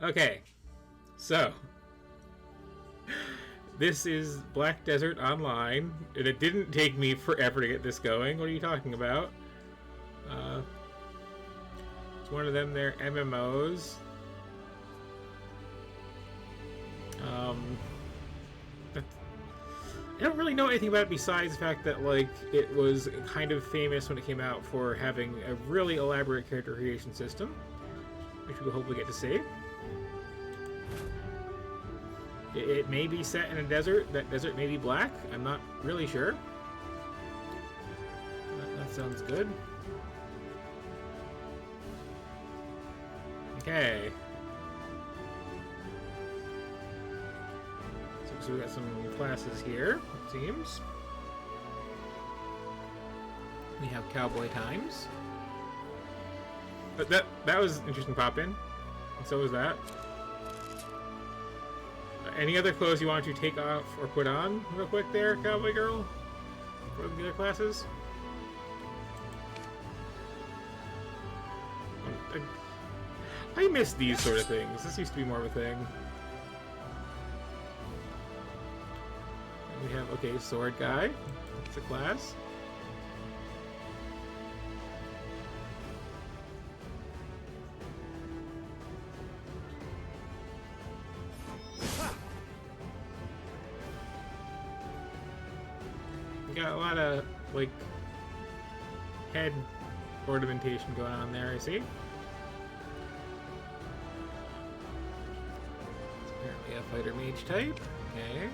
Okay, so this is Black Desert Online, and it didn't take me forever to get this going. What are you talking about? It's one of them. Their MMOs. I don't really know anything about it besides the fact that like it was kind of famous when it came out for having a really elaborate character creation system, which we'll hopefully get to see. It may be set in a desert. That desert may be black. I'm not really sure. That sounds good. Okay. So we got some classes here, it seems. We have Cowboy Times. But that was an interesting pop-in. And so was that. Any other clothes you want to take off or put on real quick there, Cowboy Girl? For the other classes? I miss these sort of things. This used to be more of a thing. We have, okay, Sword Guy. It's a class. Got a lot of, like, head ornamentation going on there, I see. It's apparently a fighter mage type. Okay.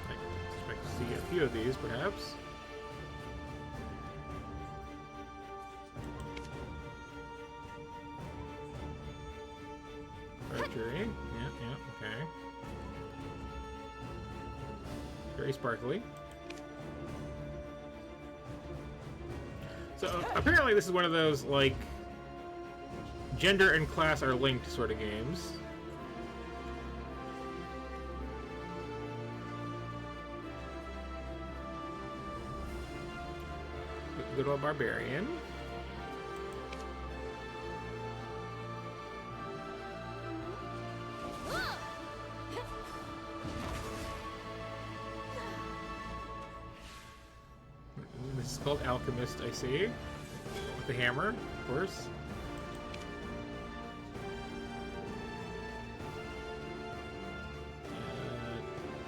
I expect to see a few of these, perhaps. Archery. Yeah, okay. Very sparkly. So, apparently this is one of those, like, gender and class are linked sort of games. Good old Barbarian. This is called Alchemist, I see. With the hammer, of course.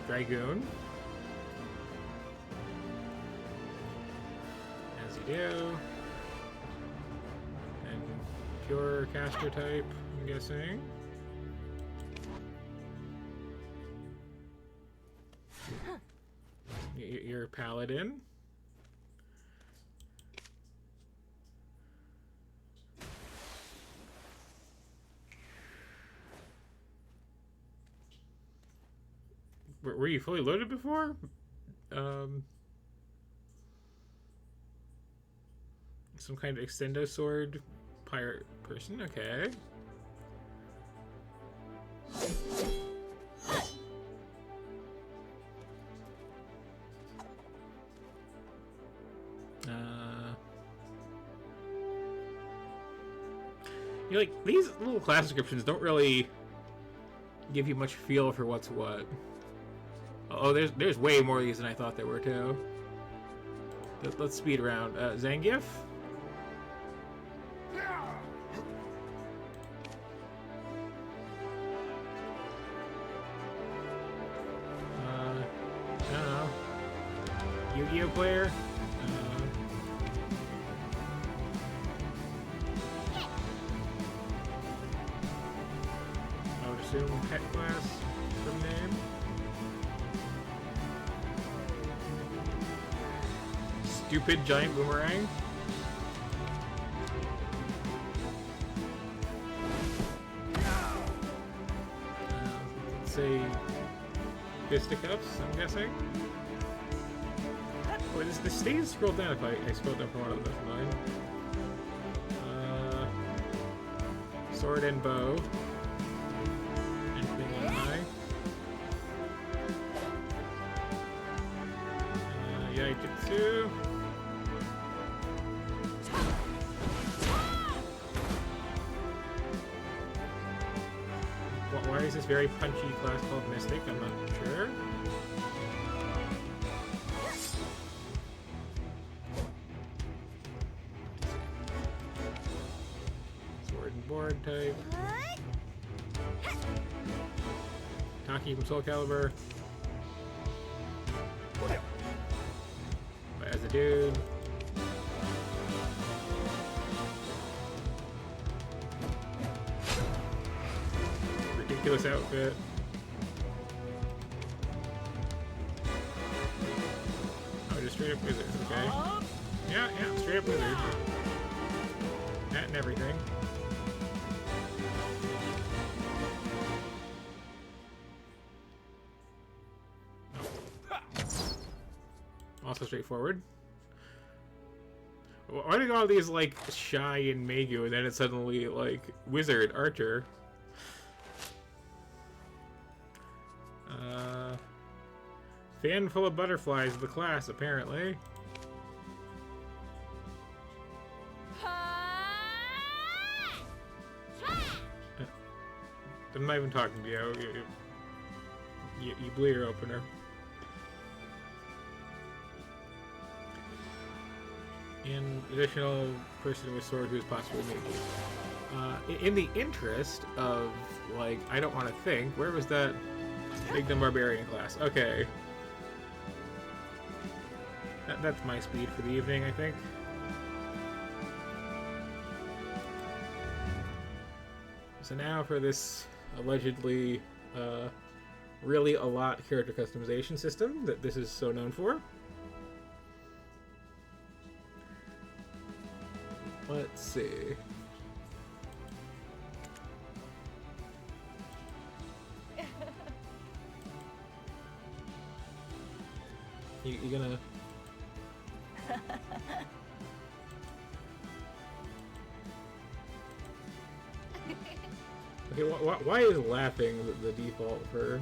Dragoon. As you do. And pure caster type, I'm guessing. You're a paladin. Were you fully loaded before? Some kind of extendo sword pirate person. Okay. You know, like these little class descriptions don't really give you much feel for what's what. Oh, there's way more of these than I thought there were too. Let's speed around. Zangief. I don't know. Yu-Gi-Oh player. I would assume pet class from name. Stupid giant boomerang. Let's say fisticuffs, I'm guessing. Wait, this stays scrolled down if I scroll down for one of those line. Sword and bow. Anything on high. Yaijutsu. Why is this very punchy class called Mystic? I'm not sure. Sword and board type. Taki from Soul Calibur. But as a dude. Ridiculous outfit. Oh, just straight up wizard, okay. Yeah, straight up wizard. That and everything. Also straightforward. Why do all these like shy and Megu and then it's suddenly like wizard, archer? Fan full of butterflies, the class apparently. I'm not even talking to you. You blew your opener. An additional person with sword who is possibly me. In the interest of, like, I don't want to think, where was that Ignim Barbarian class? Okay. That's my speed for the evening, I think. So now for this allegedly really a lot character customization system that this is so known for. Let's see. You gonna... Okay, why is laughing the default for...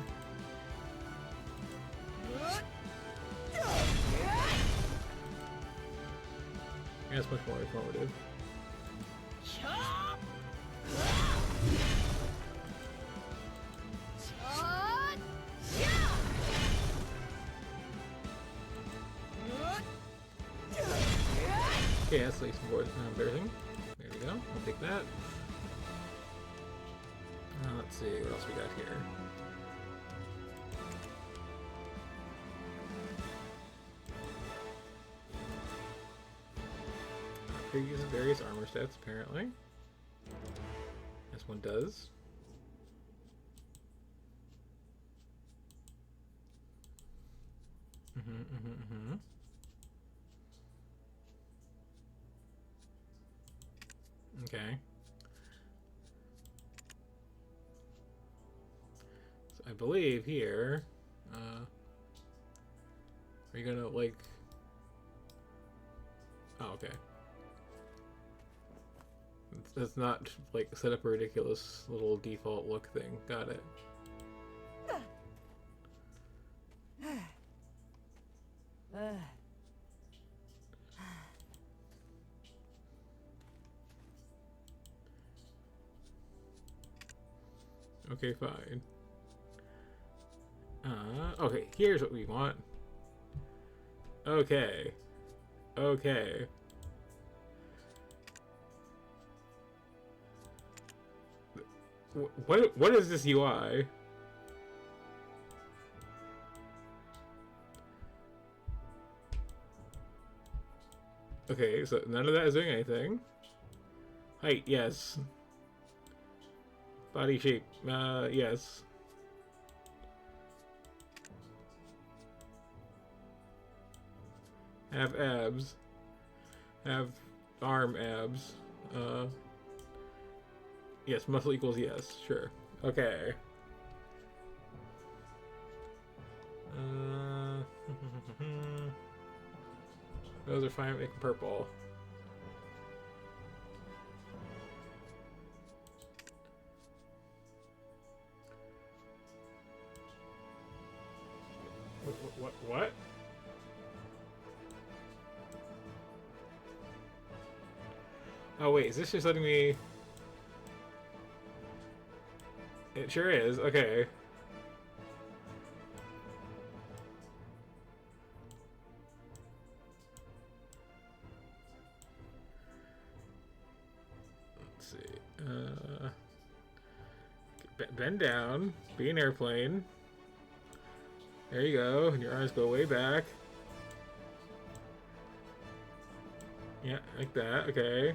That's much more informative. Okay, that's like some more embarrassing. There we go. I'll take that. Let's see what else we got here. Here uses various armor stats, apparently. This one does. Okay. So I believe here, are you gonna like... Oh, okay. That's not like set up a ridiculous little default look thing. Got it. Okay, fine. Okay, here's what we want. Okay. Okay. What is this UI? Okay, so none of that is doing anything. Height, yes. Body shape, yes. Have abs. Have arm abs. Yes, muscle equals yes, sure. Okay. Those are fine, make them purple. What? Oh wait, is this just letting me... It sure is. Okay. Let's see. Bend down. Be an airplane. There you go. And your arms go way back. Yeah, like that. Okay.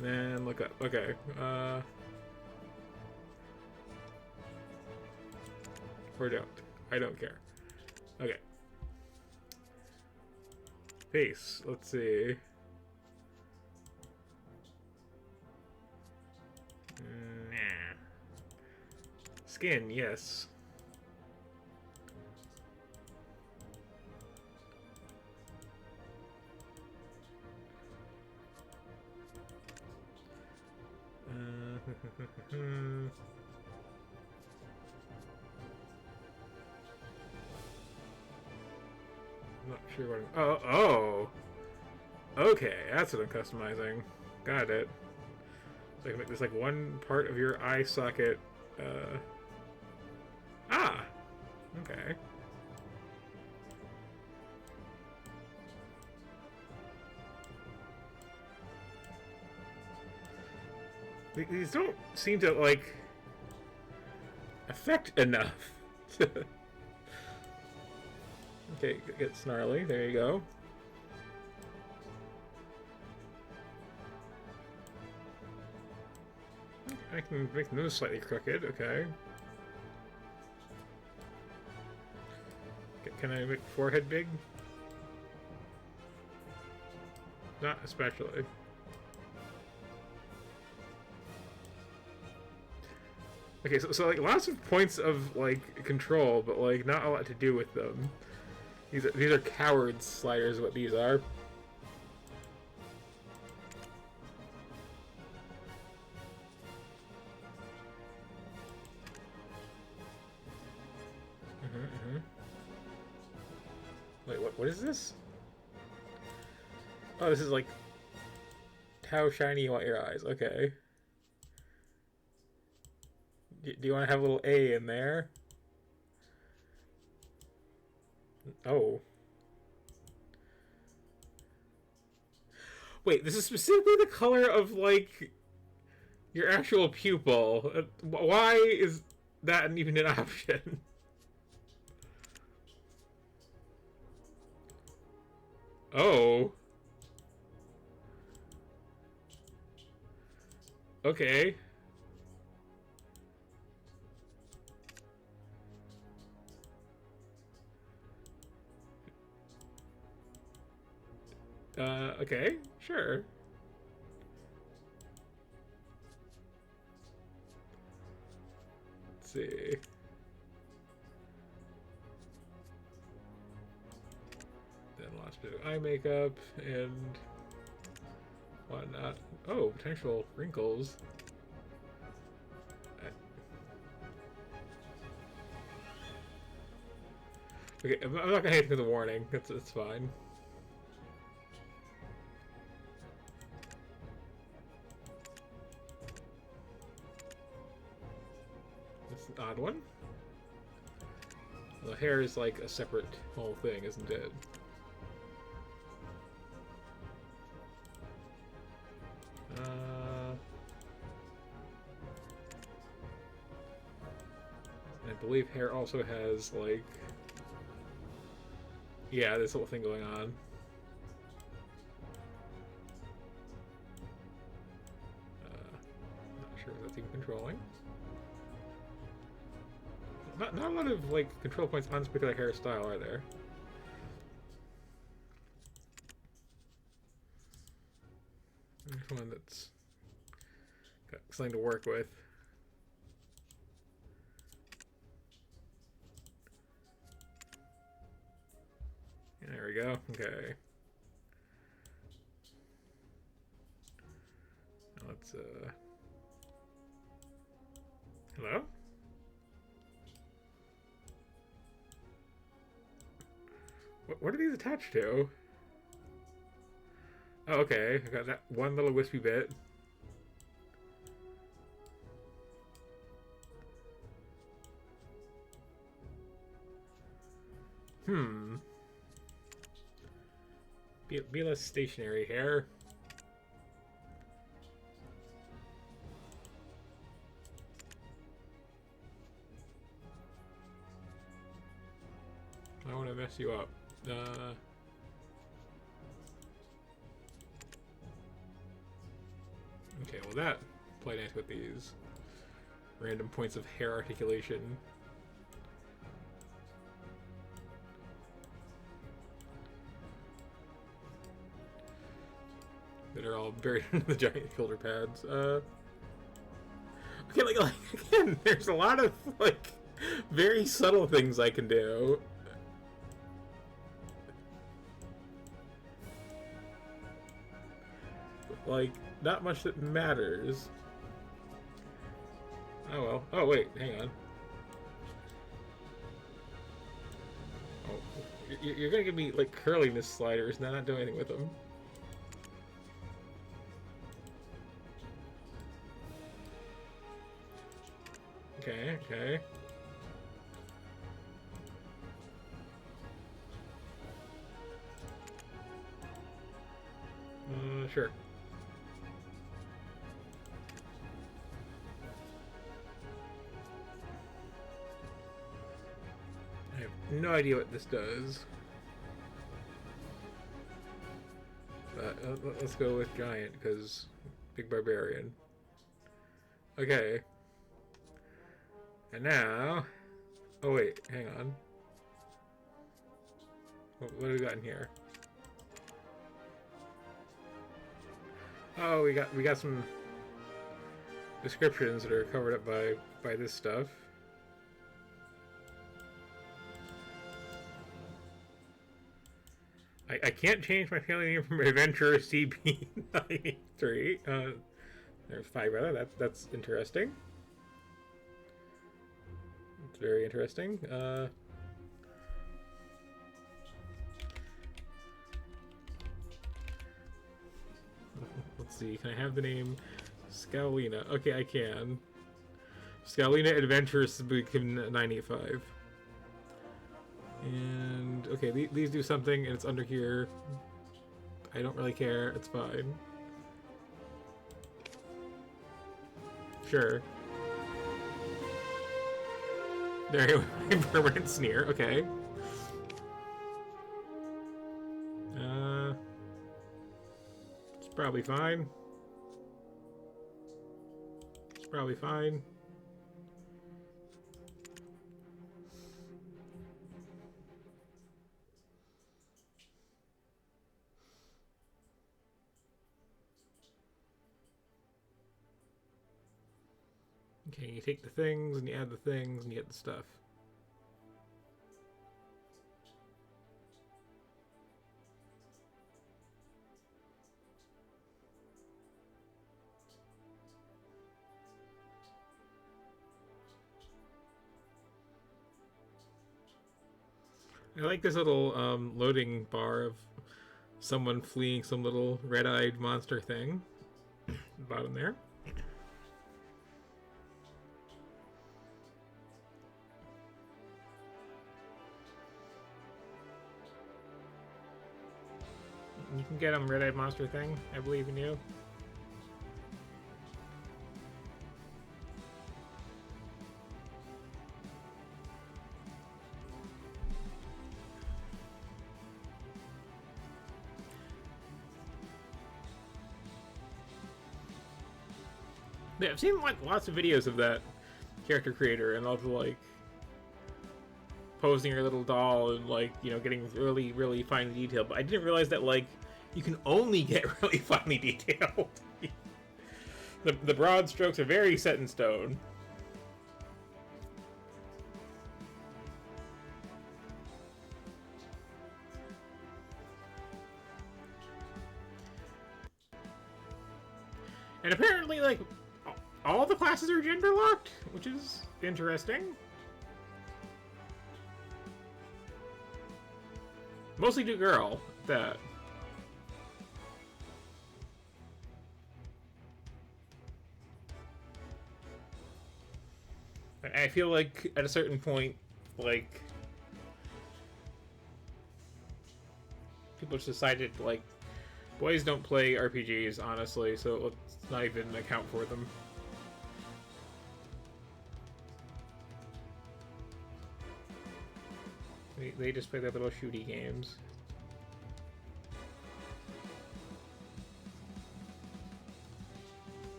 And then look up. Okay. Or don't. I don't care. Okay. Face. Let's see. Nah. Skin, yes. Not sure what. Oh. Okay, that's what I'm customizing. Got it. So I can make this like one part of your eye socket. Ah. Okay. These don't seem to like affect enough. Okay, get snarly. There you go. I can make the nose slightly crooked. Okay. Can I make the forehead big? Not especially. Okay, so like lots of points of like control, but like not a lot to do with them. These are coward sliders. What these are. Wait, what is this? Oh, this is like how shiny you want your eyes. Okay. Do you want to have a little A in there? Oh. Wait, this is specifically the color of, like, your actual pupil. Why is that even an option? Oh. Okay. Okay, sure. Let's see. Then last bit of eye makeup and whatnot. Oh, potential wrinkles. Okay, I'm not gonna hate it for the warning. It's fine. It's an odd one. The hair is like a separate whole thing, isn't it? I believe hair also has like, yeah, this little thing going on. Not sure if that's even controlling. Not a lot of like control points on this particular hairstyle, are there? There's one that's got something to work with. There we go. Okay. Now let's hello? What are these attached to? Oh, okay. I got that one little wispy bit. Hmm. Be less stationary here. I want to mess you up. Okay, well that play nice with these random points of hair articulation. That are all buried into the giant shoulder pads. Okay, like again, there's a lot of like very subtle things I can do. But, like, not much that matters. Oh well. Oh wait, hang on. Oh, you're gonna give me like curliness sliders, and I'm not doing anything with them. Okay, okay. Sure. I have no idea what this does. But let's go with giant, because big barbarian. Okay. And now... Oh wait, hang on. What do we got in here? Oh, we got some descriptions that are covered up by this stuff. I can't change my family name from Adventurer CB93. There's 5 other. That's interesting. It's very interesting. Let's see. Can I have the name Scalina? Okay, I can. Scalina Adventures became 985. And okay, these do something, and it's under here. I don't really care. It's fine. Sure. There you go. Permanent sneer. Okay. It's probably fine. It's probably fine. Okay, you take the things, and you add the things, and you get the stuff. I like this little loading bar of someone fleeing some little red-eyed monster thing. Bottom there. You can get him, red-eyed monster thing. I believe in you. Yeah, I've seen like lots of videos of that character creator and all the like posing your little doll and like, you know, getting really, really finely detailed. But I didn't realize that like you can only get really finely detailed. The broad strokes are very set in stone. And apparently, like, all the classes are gender locked, which is interesting. Mostly do girl, that. I feel like at a certain point, like, people just decided, like, boys don't play RPGs, honestly, so let's not even account for them. They just play their little shooty games.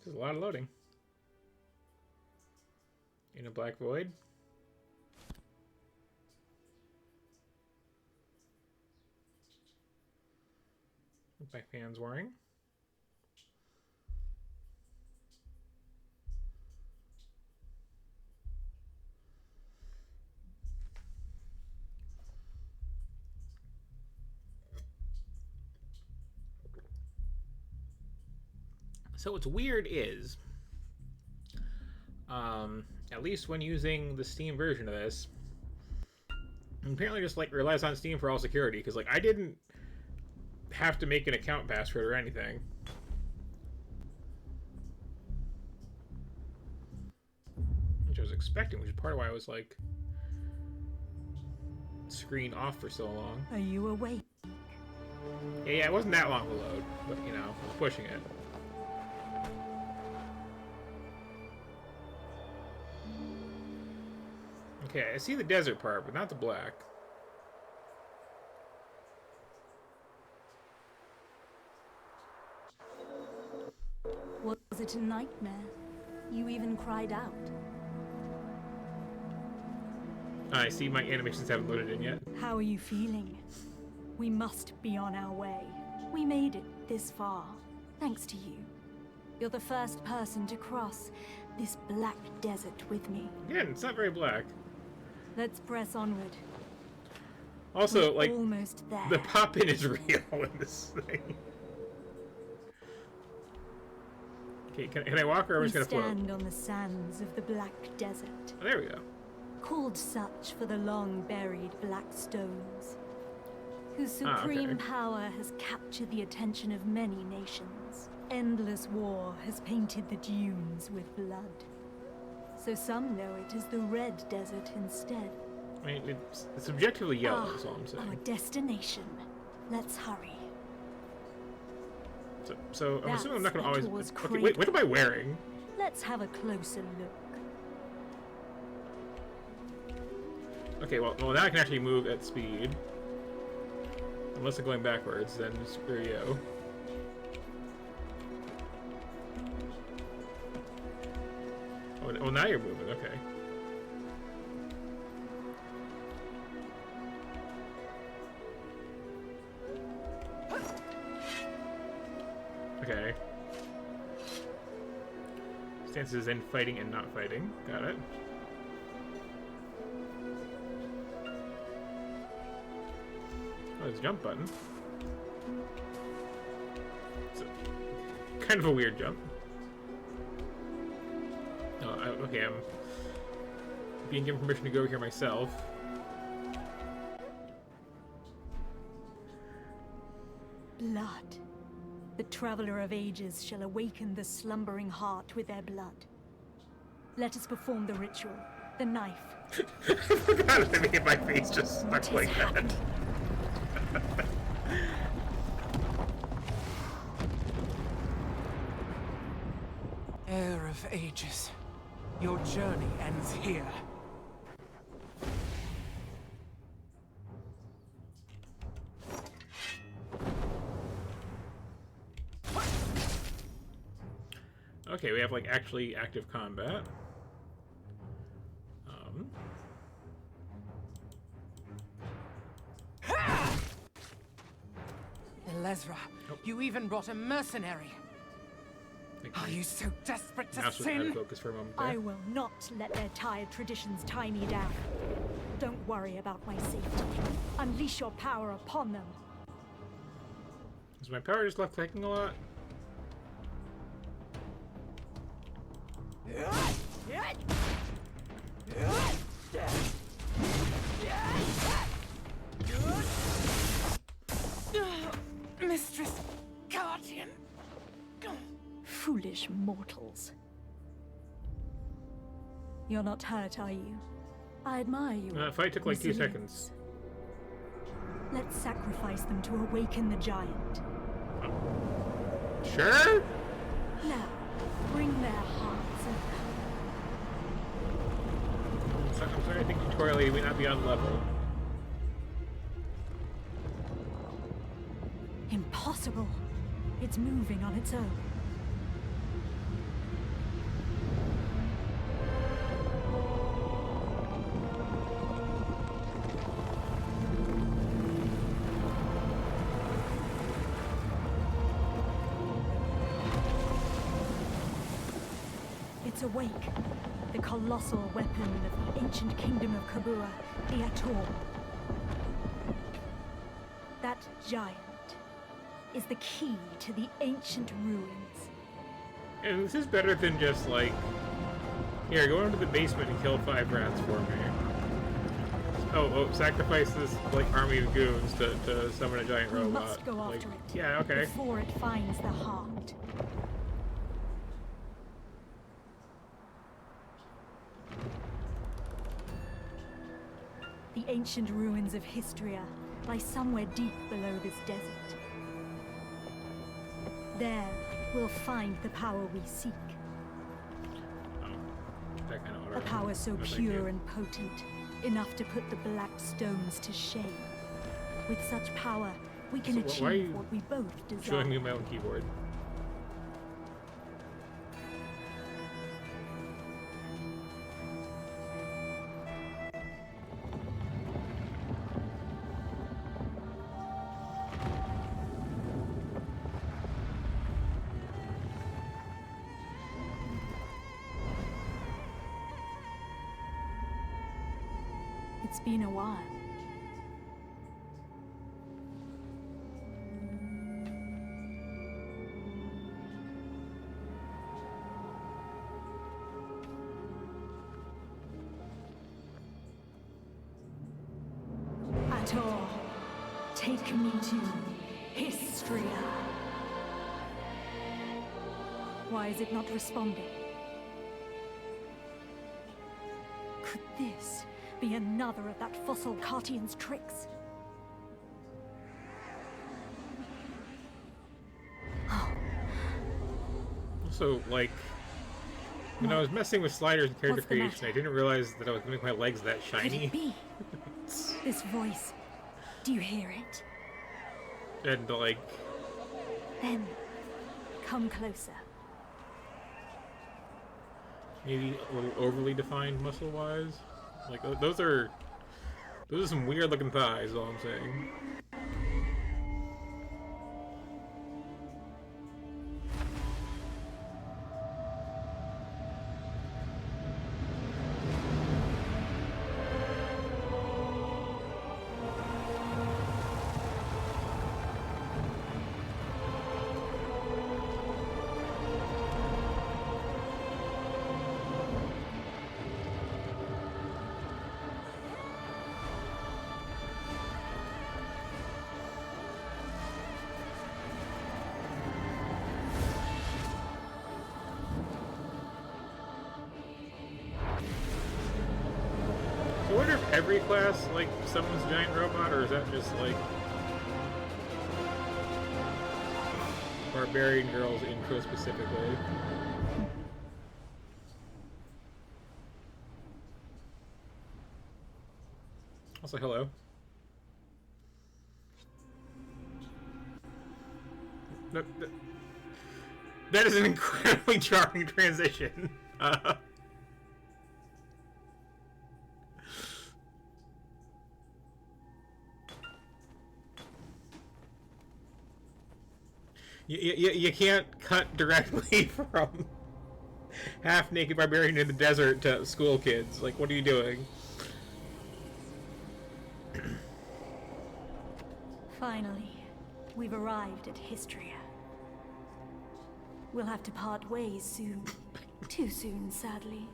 There's a lot of loading. In a black void. My fan's wearing. So what's weird is, at least when using the Steam version of this, apparently just like relies on Steam for all security, because like I didn't have to make an account password or anything. Which I was expecting, which is part of why I was like screen off for so long. Are you awake? Yeah, it wasn't that long to load, but you know, I was pushing it. Okay, I see the desert part, but not the black. Was it a nightmare? You even cried out. I see my animations haven't loaded in yet. How are you feeling? We must be on our way. We made it this far, thanks to you. You're the first person to cross this black desert with me. Again, it's not very black. Let's press onward. Also, We're like, almost there. the pop-in is real in this thing. Okay, can I walk or am I We just gonna float? stand on the sands of the Black Desert, Oh, there we go. called such for the long-buried black stones, whose supreme okay. power has captured the attention of many nations. Endless war has painted the dunes with blood. So some know it as the Red Desert instead. I mean, it's objectively yellow, is all I'm Our saying. destination. Let's hurry. So I'm assuming I'm not gonna That's always... Etor's Okay, wait, what am I wearing? Let's have a closer look. Okay, well now I can actually move at speed. Unless I'm going backwards, then screw you. Oh, now you're moving, okay. Okay. Stances in fighting and not fighting. Got it. Oh, there's a jump button. It's kind of a weird jump. Oh, okay, I'm being given permission to go here myself. Blood. The Traveler of Ages shall awaken the slumbering heart with their blood. Let us perform the ritual. The knife. I forgot to make my face just stuck What like is that. happening? Heir of Ages, your journey ends here. Okay, we have like actually active combat. Elezra, Nope. you even brought a mercenary. Are you so desperate to Mouse was out of sin? focus for a moment there. I will not let their tired traditions tie me down. Don't worry about my safety. Unleash your power upon them. Is my power just left clicking a lot? Mistress Guardian. Foolish mortals. You're not hurt, are you? I admire you. Fight took like 2 resilience. seconds. Let's sacrifice them to awaken the giant. Sure? Now, bring their hearts and... I'm sorry, I think tutorially we may not be on level. Impossible. It's moving on its own. It's awake. The colossal weapon of the ancient kingdom of Kabua, the Ator. That giant is the key to the ancient ruins. And this is better than just like, here, go into the basement and kill 5 rats for me. Oh, sacrifice this like army of goons to summon a giant We robot. must go after it. Yeah, okay. Before it finds the heart. The ancient ruins of Histria lie somewhere deep below this desert. There, we'll find the power we seek. Oh, that kind of A power so No, thank pure you. and potent, enough to put the black stones to shame. With such power, we can So why are achieve you what we both desire. showing me my own keyboard. It's been a while. Ator, take me to Histria. Why is it not responding? Could this be another of that fossil Cartian's tricks? Also, like, when I was messing with sliders and character What's the creation, matter? I didn't realize that I was making my legs that Could shiny. it be? This voice. Do you hear it? And like, Then, come closer. maybe a little overly defined muscle-wise. Like, those are some weird-looking thighs. Is all I'm saying. So I wonder if every class, like, summons a giant robot, or is that just, like, Barbarian Girls intro specifically? Also, hello. That is an incredibly jarring transition. You can't cut directly from half-naked barbarian in the desert to school kids. Like, what are you doing? Finally, we've arrived at Histria. We'll have to part ways soon. Too soon, sadly.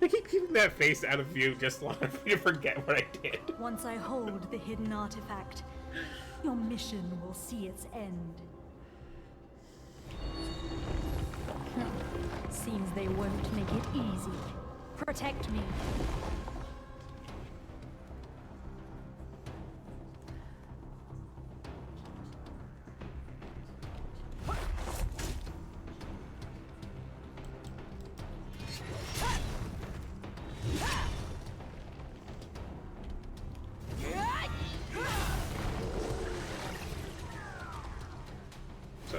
I keep keeping that face out of view just long enough for you to forget what I did. Once I hold the hidden artifact, your mission will see its end. Seems they won't make it easy. Protect me.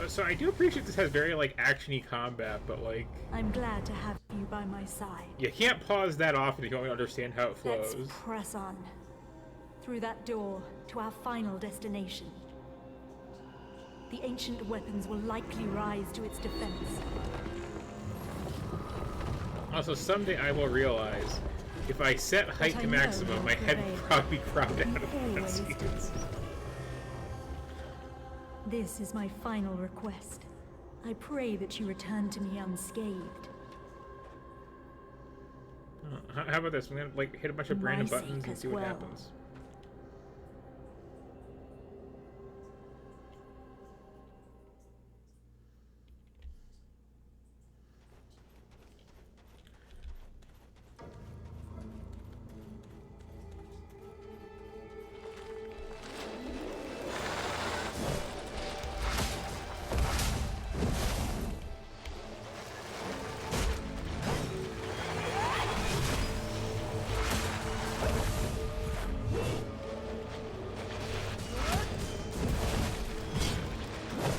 So I do appreciate this has very like actiony combat, but like I'm glad to have you by my side. you can't pause that often if you don't understand how it flows. Let's press on. Through that door to our final destination. The ancient weapons will likely rise to its defense. Also, someday I will realize if I set height I to know maximum, my head prevail. would probably crowd out of Always cutscenes. This is my final request. I pray that you return to me unscathed. How about this? I'm gonna like hit a bunch of For random my buttons sake and as see what well. happens.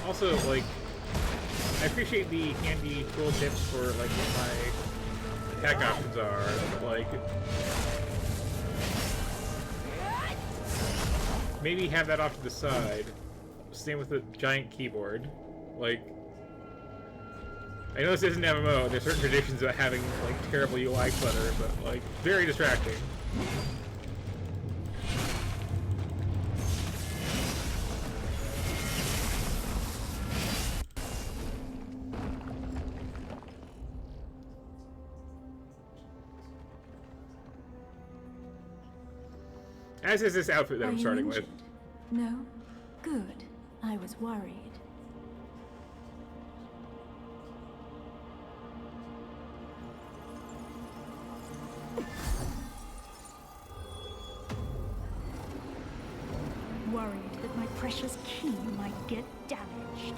Also, like, I appreciate the handy tool tips for like what my attack options are, but like maybe have that off to the side. Same with the giant keyboard. Like, I know this isn't MMO. There's certain traditions about having like terrible UI clutter, but like very distracting. As is this outfit that Are I'm you starting with. injured? No? Good. I was worried. Worried that my precious key might get damaged.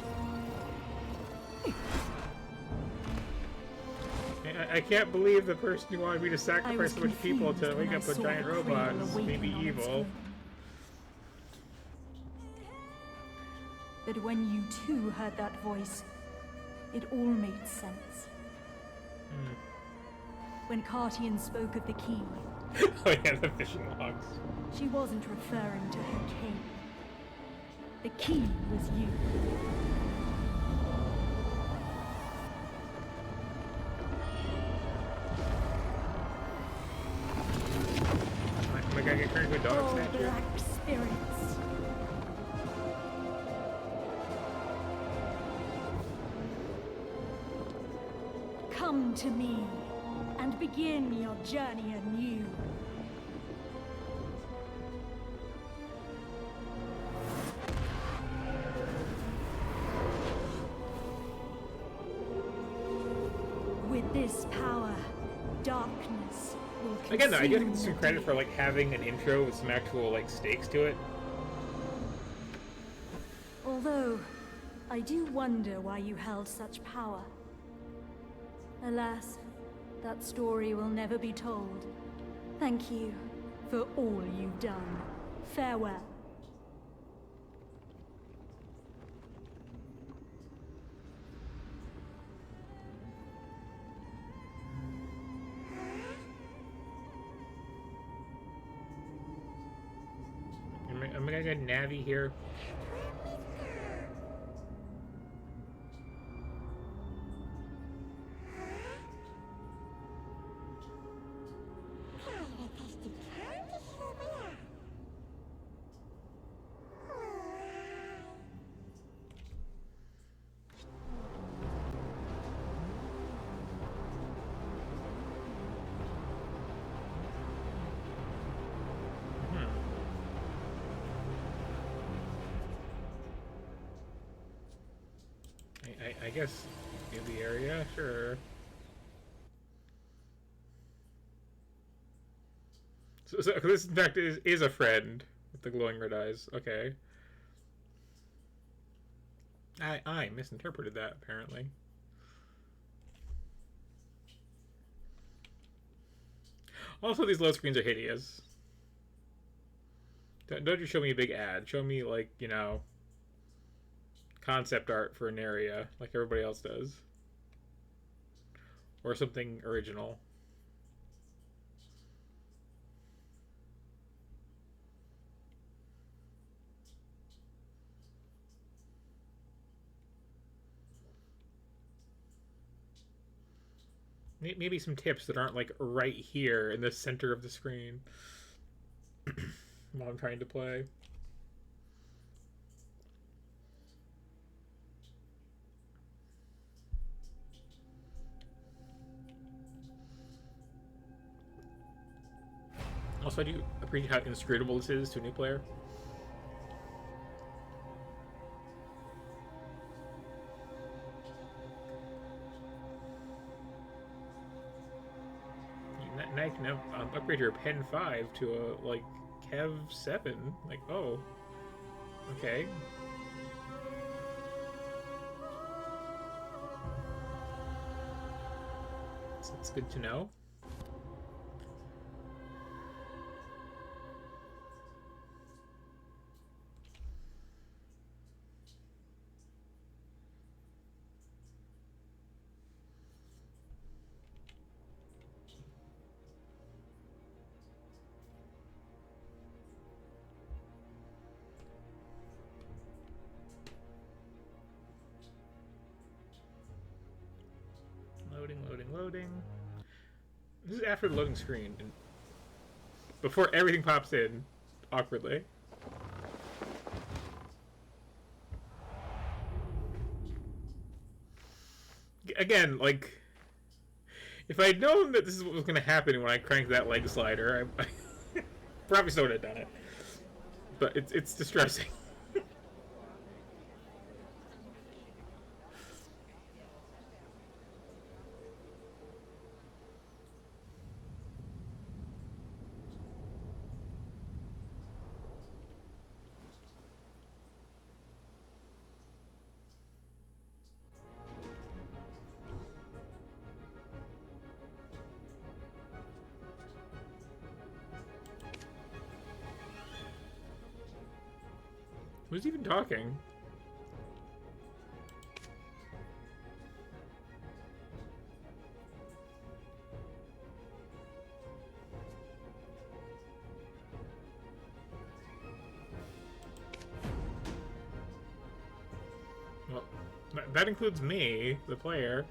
I can't believe the person who wanted me to I sacrifice was so much people to confused wake when I up a saw giant the robot cradle is awaken maybe on its evil. own. But when you too heard that voice, it all made sense. When Cartian spoke of the key, Oh yeah, the fishing logs. she wasn't referring to her king. The key was you. Am I gonna get turned into a dog Oh, statue? black spirits. Come to me and begin your journey anew. With this power, darkness will consume Again, though, I do have to get the some credit day. for like having an intro with some actual like stakes to it. Although, I do wonder why you held such power. Alas, that story will never be told. Thank you for all you've done. Farewell. Am I gonna get Navi here? I guess in the area, sure. So this, in fact, is a friend with the glowing red eyes. Okay. I misinterpreted that, apparently. Also, these load screens are hideous. Don't just show me a big ad. Show me, like, you know, concept art for an area, like everybody else does. Or something original. Maybe some tips that aren't, like, right here in the center of the screen while I'm trying to play. Also, I do appreciate how inscrutable this is to a new player. Now you can upgrade your Pen 5 to a, like, Kev 7. Like, oh. Okay. It's good to know. Loading. This is after the loading screen, and before everything pops in, awkwardly. Again, like, if I'd known that this is what was going to happen when I cranked that leg slider, I probably still would have done it. But it's distressing. Who's even talking? Well, that includes me, the player.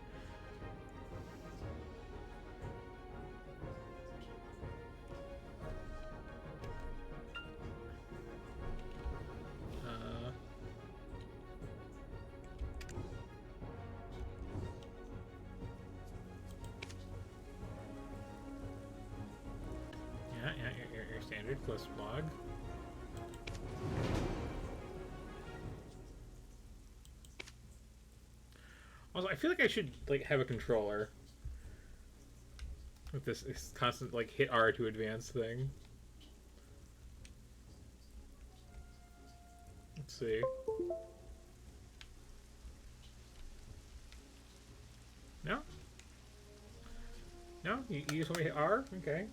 Your standard plus log. Also, I feel like I should, like, have a controller with this constant, like, hit R to advance thing. Let's see. No? No? You just want me to hit R? Okay.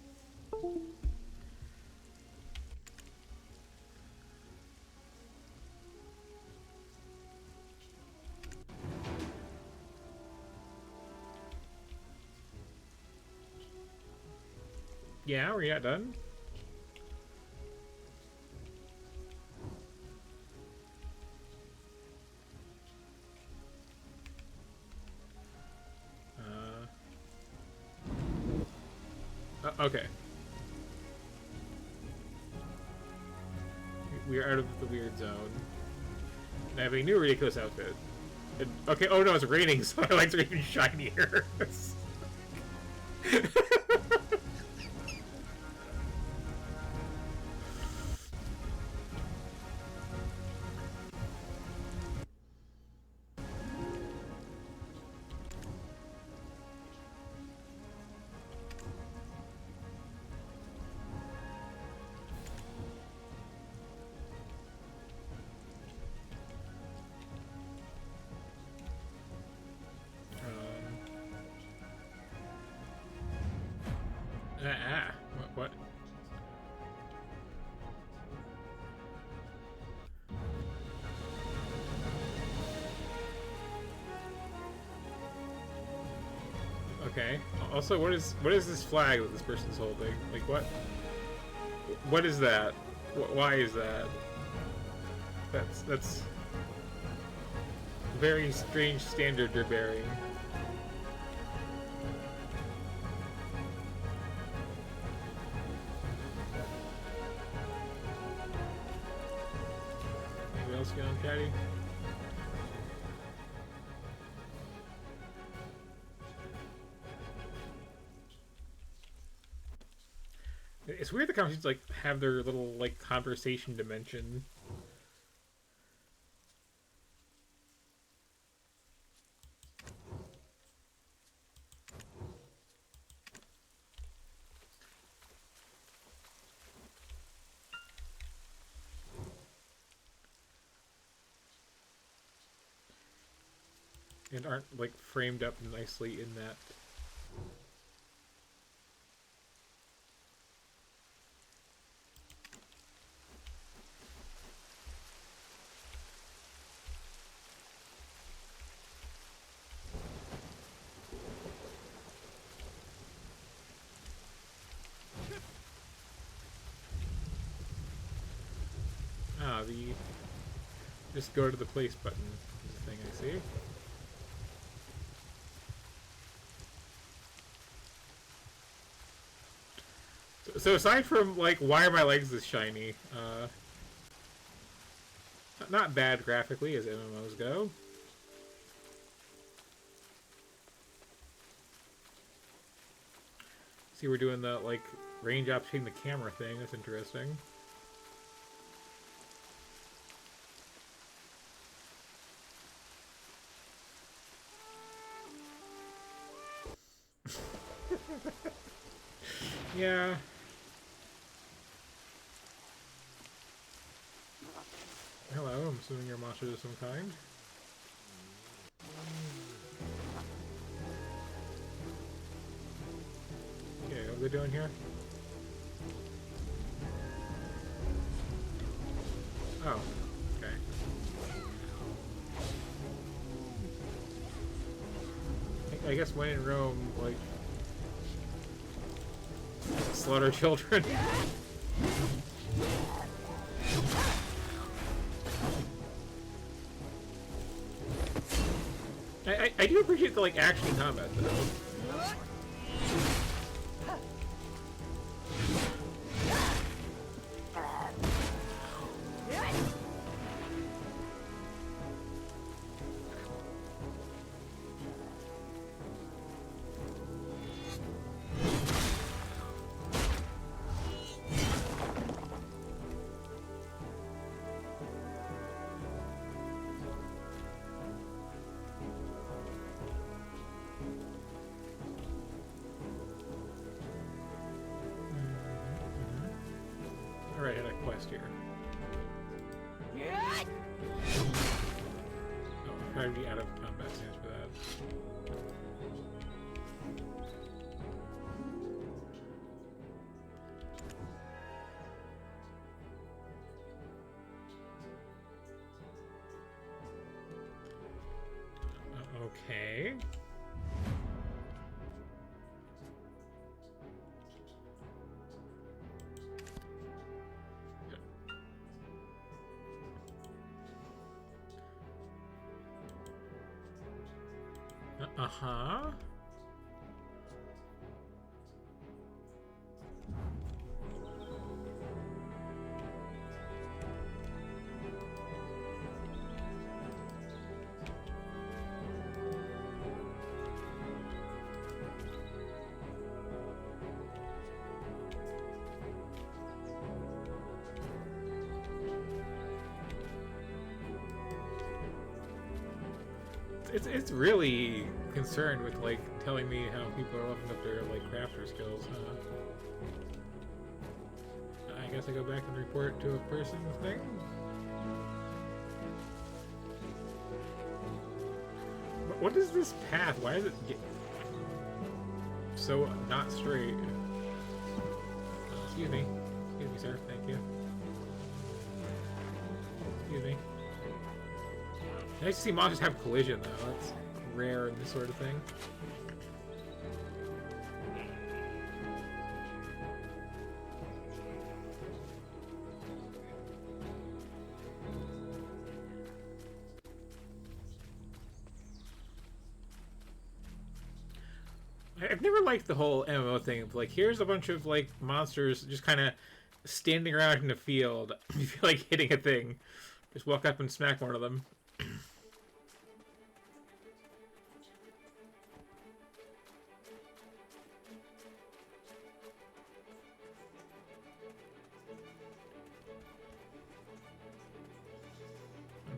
Yeah, we're not done. Okay. We are out of the weird zone. And I have a new ridiculous outfit. And, okay, oh no, it's raining, so my lights are even shinier. What? Okay. Also, what is this flag that this person's holding? Like, what? What is that? Why is that? That's a very strange standard you're bearing. Anybody else feeling catty? It's weird the conversations like have their little like conversation dimension. And aren't like framed up nicely in that. Ah, the just go to the place button is the thing I see. So aside from like why are my legs this shiny, not bad graphically as MMOs go. See, we're doing the like range opting the camera thing. That's interesting. Yeah. Hello, I'm assuming you're a monster of some kind. Okay, what are they doing here? Oh, okay. I guess when in Rome, like, slaughter children. I do appreciate the like action combat though. Alright, I had a quest here. Oh, I'm trying to be out of combat stance for that. Okay. Uh-huh. It's really concerned with like telling me how people are leveling up their like crafter skills, huh? I guess I go back and report to a person thing. But what is this path? Why is it so not straight? Excuse me. Excuse me, sir. Thank you. Excuse me. Nice to see monsters have collision, though. That's rare in this sort of thing. I've never liked the whole MMO thing of, like, here's a bunch of, like, monsters just kind of standing around in the field. You feel like hitting a thing. Just walk up and smack one of them.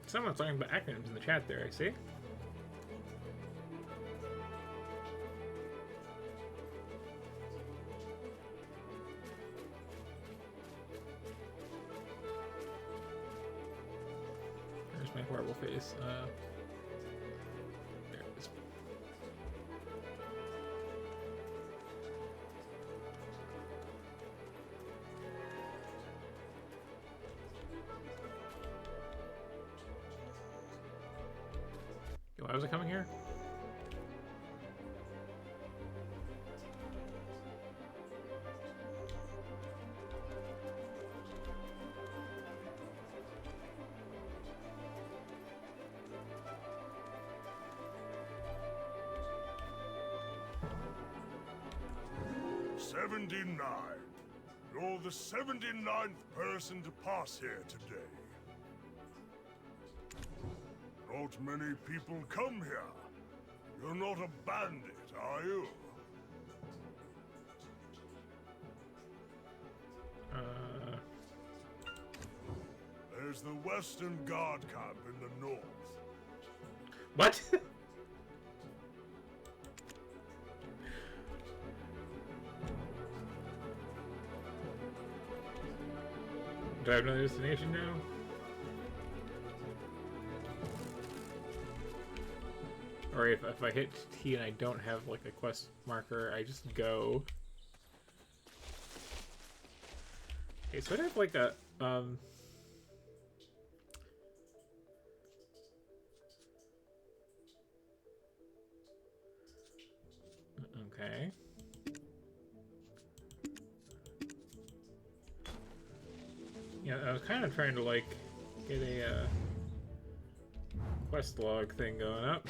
Someone's talking about acronyms in the chat there, I see. There's my horrible face. There it is. Why was I coming here? You're the 79th person to pass here today. Not many people come here. You're not a bandit, are you? There's the Western Guard camp in the north. What? Do I have another destination now? Or if I hit T and I don't have like a quest marker, I just go. Okay, so I have like a okay. Yeah, I was kind of trying to like get a quest log thing going up.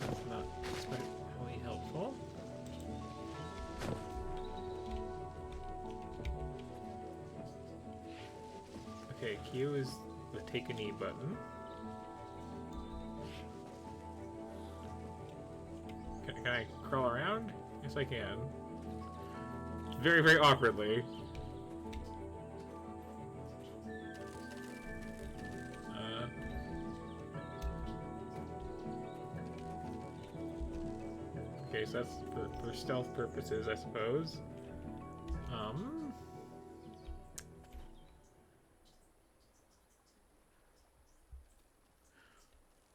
That's not especially helpful. Okay, Q is the take a knee button. Can I crawl around? Yes, I can. Very, very awkwardly. Okay, so that's for stealth purposes, I suppose.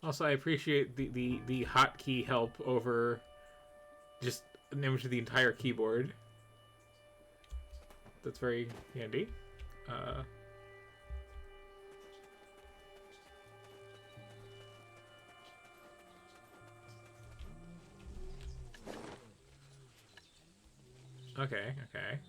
Also, I appreciate the hotkey help over just an image of the entire keyboard. That's very handy. Okay, okay.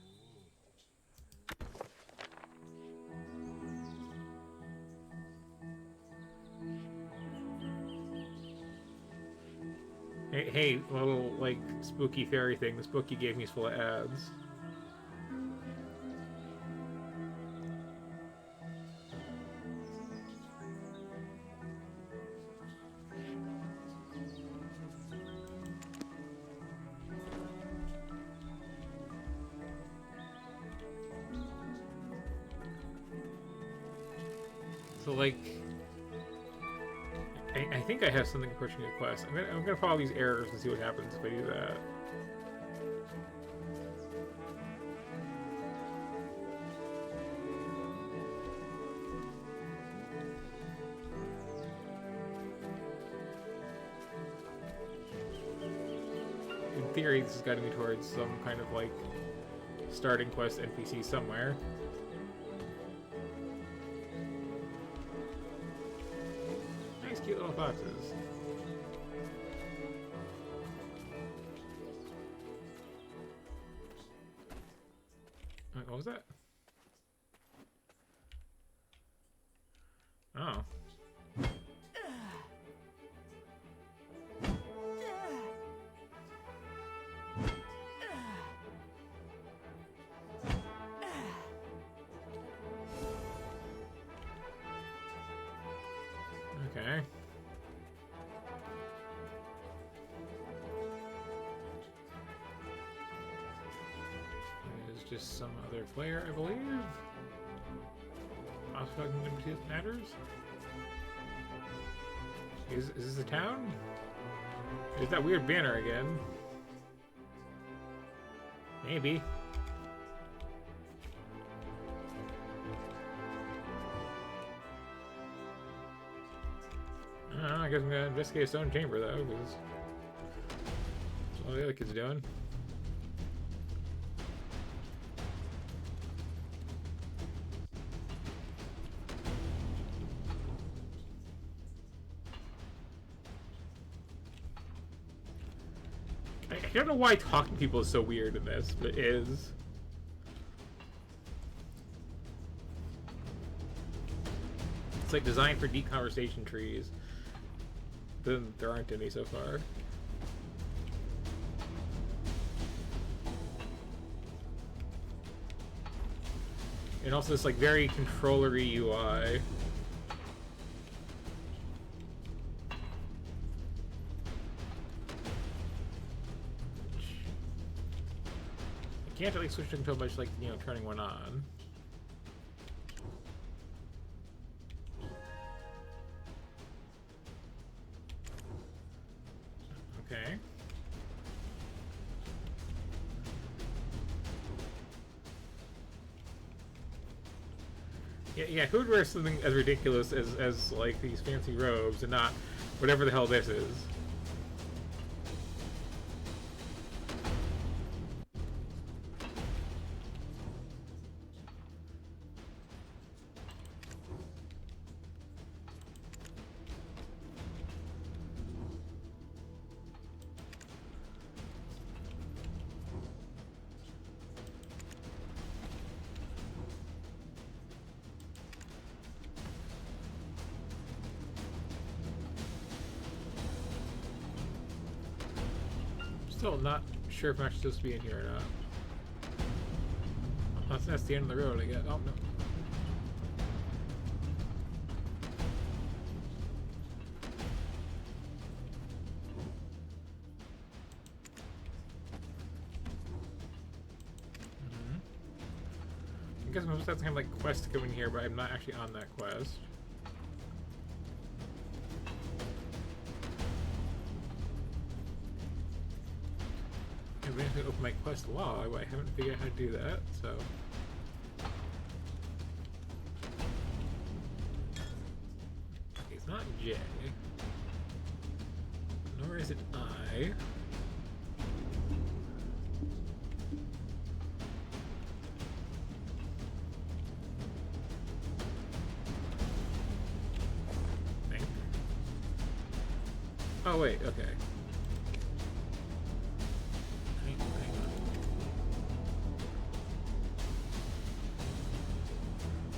Hey, little, like, spooky fairy thing. This book you gave me is full of ads. So, like... I think I have something approaching a quest. I'm gonna follow these errors and see what happens if I do that. theory, this is guiding me towards some kind of like starting quest NPC somewhere. Nice, cute little foxes. Wait, what was that? Oh. Okay. There's just some other player, I believe. Also talking to matters. Is this a town? There's that weird banner again. Maybe. I don't know, I guess I'm gonna investigate Stone Chamber though, because that's all the other kids are doing. I don't know why talking to people is so weird in this, but it is. It's like designed for deep conversation trees. Then there aren't any so far. And also this like very controllery UI. I can't really switch into much like, you know, turning one on. Okay. Yeah, who would wear something as ridiculous as like these fancy robes and not whatever the hell this is? Still not sure if I'm actually supposed to be in here or not. That's the end of the road, I guess. Oh, no. I guess I'm supposed to have some kind of like quest to come in here, but I'm not actually on that quest. I'm going to open my quest log, but I haven't figured out how to do that, so. It's not J. Nor is it I. I think. Oh, wait, okay.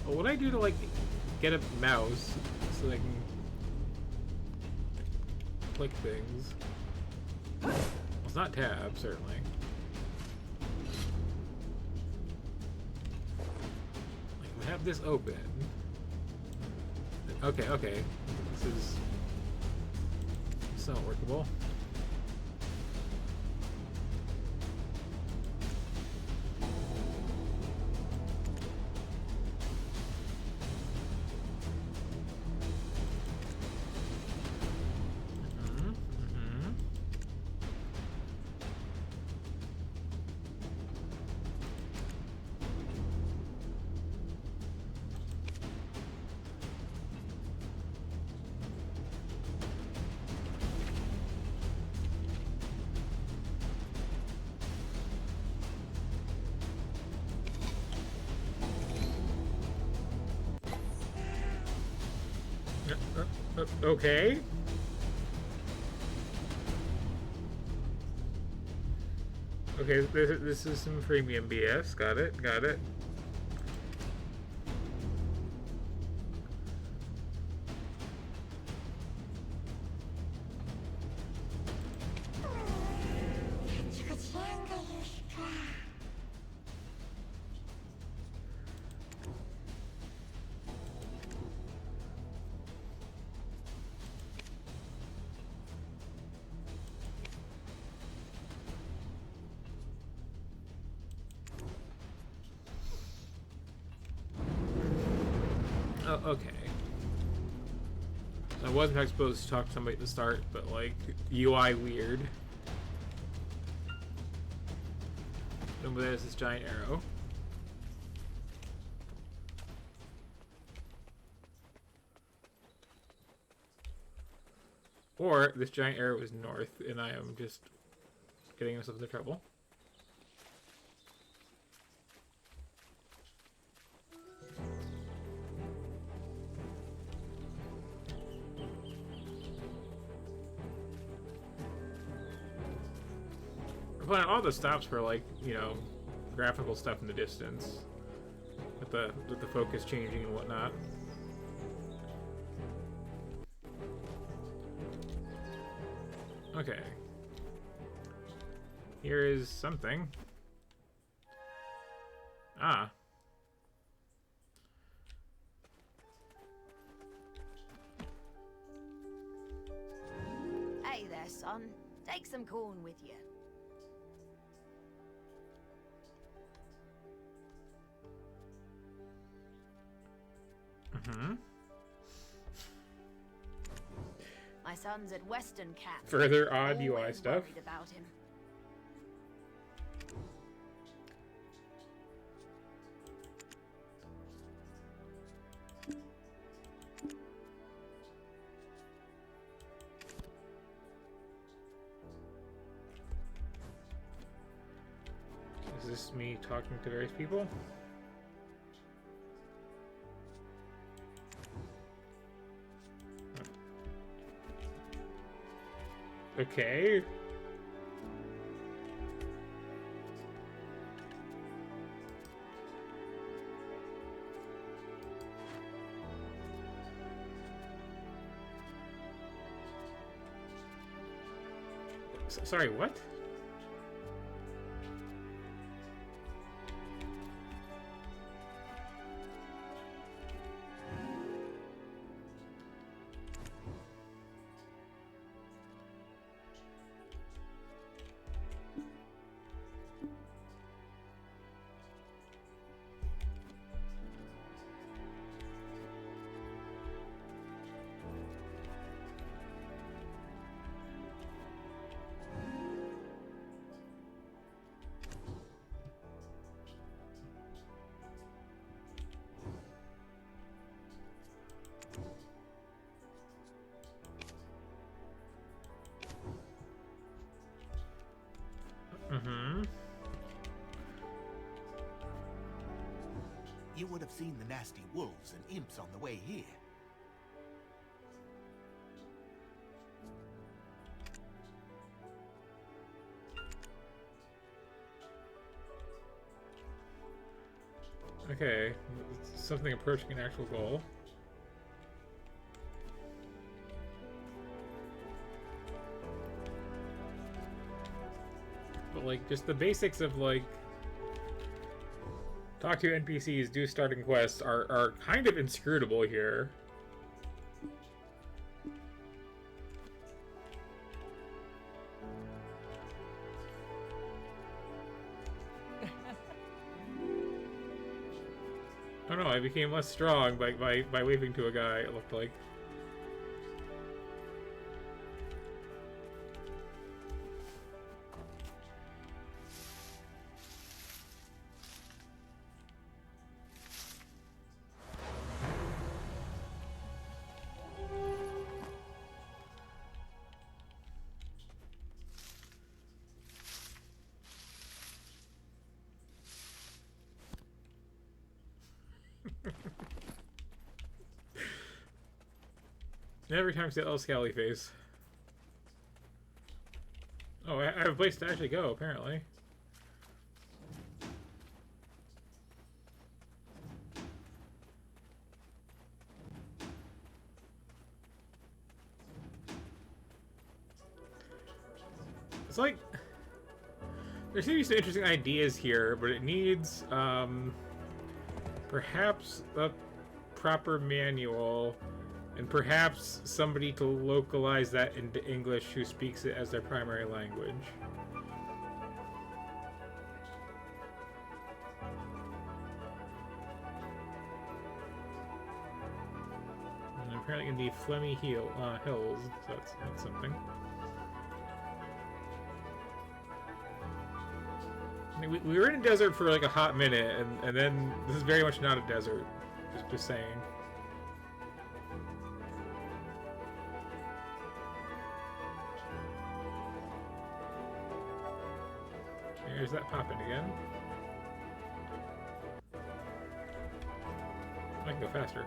What do I do to like get a mouse so I can click things? Well, it's not tab, certainly. Like, we have this open. Okay, okay. This is somewhat workable. Okay. Okay, this is some premium BS. Got it, got it. Oh, okay. So I wasn't supposed to talk to somebody at the start, but like, UI weird. And there's this giant arrow. Or this giant arrow is north, and I am just getting myself into trouble. But all the stops were like, you know, graphical stuff in the distance, with the focus changing and whatnot. Okay. Here is something. Ah. Hey there, son. Take some corn with you. Mm-hmm. My son's at Western Camp. Further odd UI Always stuff. worried about him. Is this me talking to various people? Okay. Sorry, what? Mm-hmm. You would have seen the nasty wolves and imps on the way here. Okay, something approaching an actual goal. But like, just the basics of like, talk to NPCs, do starting quests are kind of inscrutable here. Oh no, I became less strong by waving to a guy, it looked like. Every time I see that little scally face. Oh, I have a place to actually go, apparently. It's like... There seem to be some interesting ideas here, but it needs, perhaps a proper manual, and perhaps somebody to localize that into English who speaks it as their primary language. And apparently in the Flemmy Hills, so that's something. I mean, we were in a desert for like a hot minute, and then this is very much not a desert. Just saying. There's that popping again. I can go faster.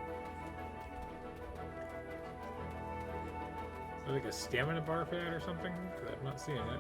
Is there like a stamina bar for that or something? Because I'm not seeing it.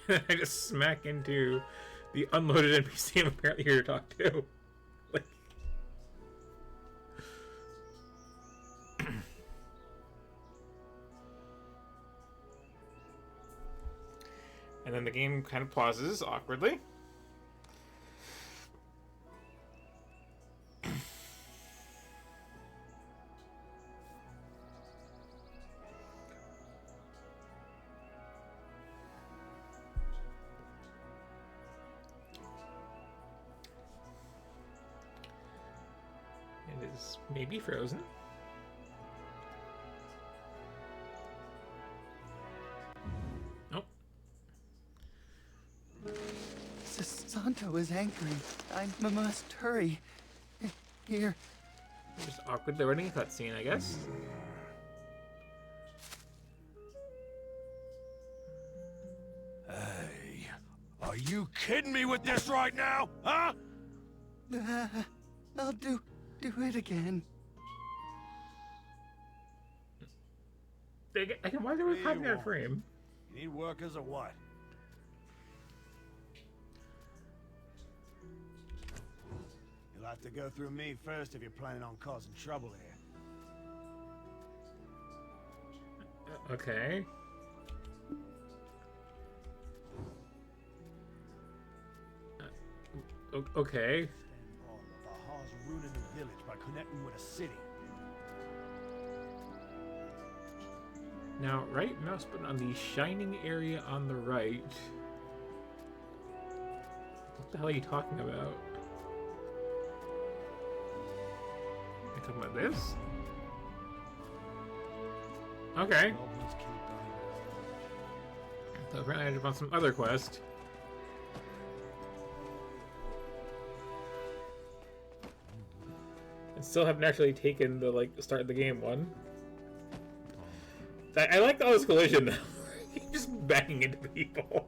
I just smack into the unloaded NPC I'm apparently here to talk to. Like... And then the game kind of pauses awkwardly. It is maybe frozen. Nope. Santo is anchoring. I must hurry. Here. Just awkwardly running a cutscene, I guess. Hey, are you kidding me with this right now? Huh? I'll do it again. Why are we copying that frame? You need workers or what? You'll have to go through me first if you're planning on causing trouble here. Okay. Okay. Bahar's ruining the village by connecting with a city. Now, right mouse button on the shining area on the right. What the hell are you talking about? Are you talking about this? Okay. So apparently I had to find some other quest. And still haven't actually taken the start of the game one. I like all this collision though. Just backing into people.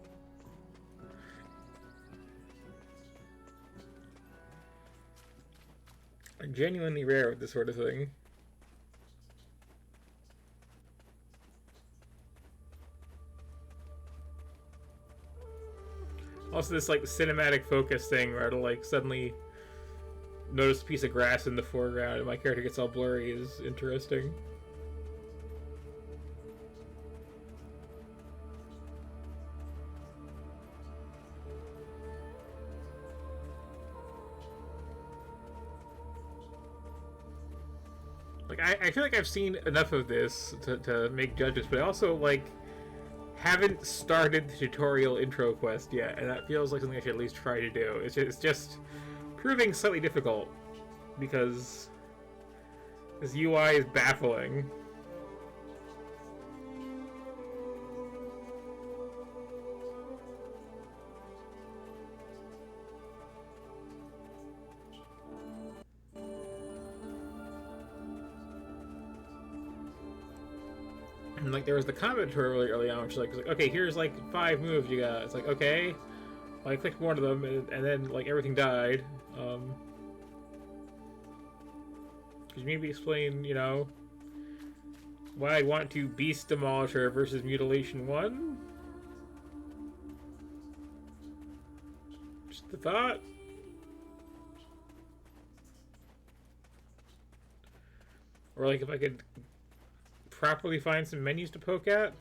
Genuinely rare with this sort of thing. Also this cinematic focus thing where it'll suddenly notice a piece of grass in the foreground and my character gets all blurry is interesting. I feel like I've seen enough of this to make judges, but I also haven't started the tutorial intro quest yet, and that feels like something I should at least try to do. It's just proving slightly difficult because this UI is baffling. And like there was the combat tutorial early on, which was like, okay, here's like 5 moves you got. It's like, okay, well, I clicked one of them, and then like everything died. Could you maybe explain, you know, why I want to Beast Demolisher versus Mutilation 1? Just the thought. Or like if I could properly find some menus to poke at.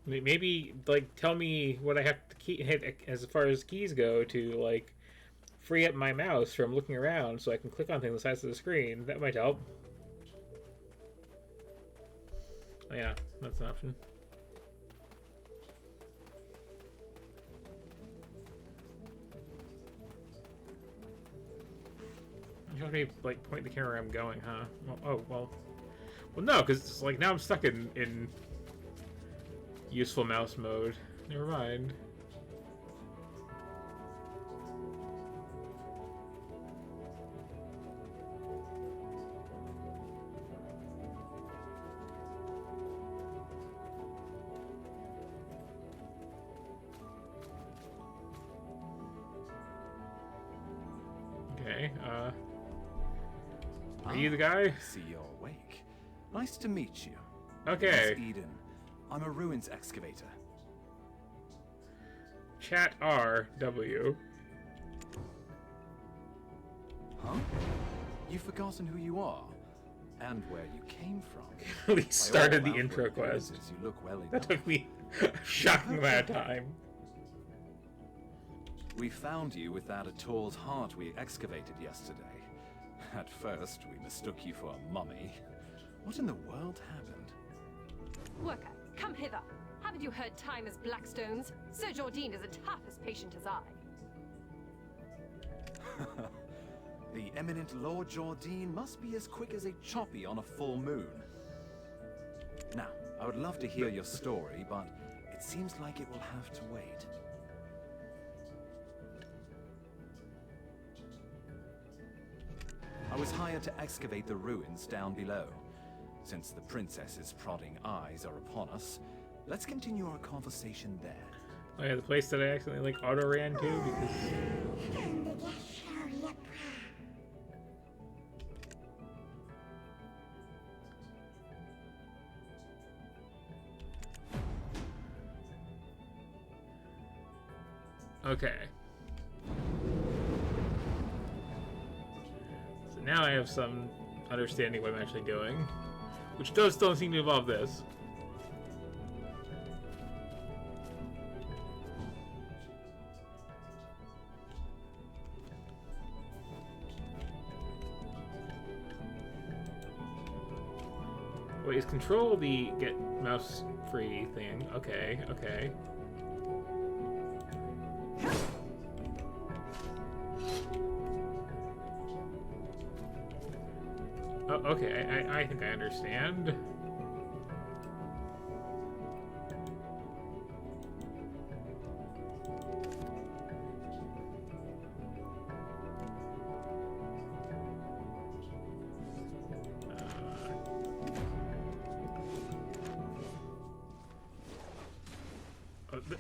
Maybe like tell me what I have to hit as far as keys go to like free up my mouse from looking around so I can click on things on the sides of the screen. That might help. Oh yeah, that's an option. You want me to like point the camera where I'm going, huh? Well, well no, because it's like now I'm stuck in useful mouse mode. Never mind. Okay, are you the guy? I see you're awake. Nice to meet you. Okay. It's Eden. I'm a ruins excavator. Chat RW. Huh? You've forgotten who you are and where you came from. We started By the all intro outward quest. appearances, You look well That enough. took me a shocking amount of time. We found you with that Ator's heart we excavated yesterday. At first, we mistook you for a mummy. What in the world happened? Worker, come hither. Haven't you heard time is Blackstone's? Sir Jordine is a tough as patient as I. The eminent Lord Jordine must be as quick as a choppy on a full moon. Now, I would love to hear your story, but it seems like it will have to wait. I was hired to excavate the ruins down below. Since the princess's prodding eyes are upon us, let's continue our conversation there. Oh yeah, the place that I accidentally like auto ran to because okay. So now I have some understanding what I'm actually doing, which does still seem to involve this. Wait, is control the get mouse free thing? Okay, okay. Oh, okay, I think I understand.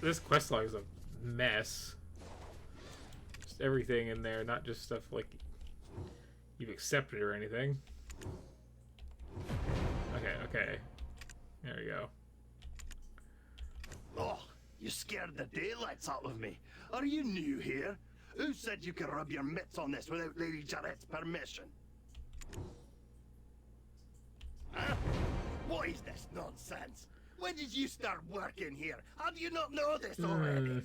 This quest log is a mess. Just everything in there, not just stuff like you've accepted or anything. Okay, okay. There we go. Oh, you scared the daylights out of me. Are you new here? Who said you could rub your mitts on this without Lady Jarrett's permission? Huh? What is this nonsense? When did you start working here? How do you not know this already?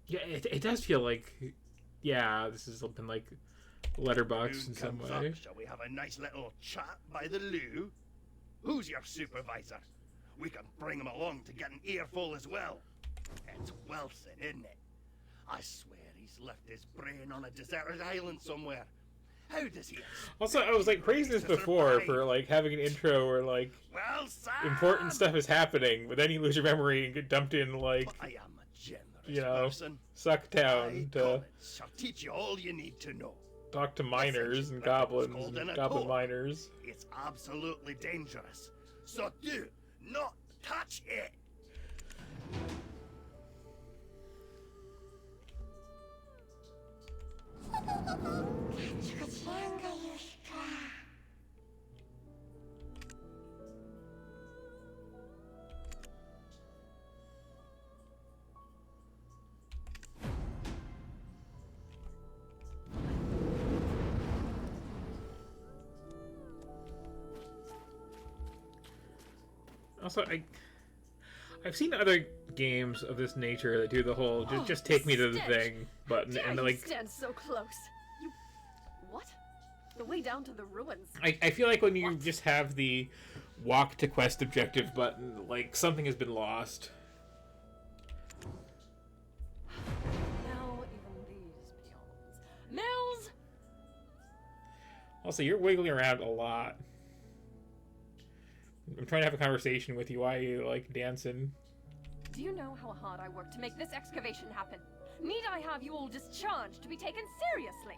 Yeah, it does feel like, yeah, this is something like letterbox in some Comes way. up, shall we have a nice little chat by the loo? Who's your supervisor? We can bring him along to get an earful as well. It's Wilson, isn't it? I swear he's left his brain on a deserted island somewhere. How does he? Also, I was like praising this before for like having an intro where like Well, Sam, important stuff is happening, but then you lose your memory and get dumped in like, I am a generous you know, person. Sucktown My to. comments shall teach you all you need to know. talk to miners and It's goblins called and an goblin accord. miners. It's absolutely dangerous. So do not touch it. Also, I've seen other games of this nature that do the whole just take me to the stench. thing button, Dare and you like stand so close? You... What? The way down to the ruins. I feel like when you just have the walk to quest objective button, like something has been lost. Now even these peons. Mills! Also, you're wiggling around a lot. I'm trying to have a conversation with you. Why are you like dancing? Do you know how hard I worked to make this excavation happen? Need I have you all discharged to be taken seriously?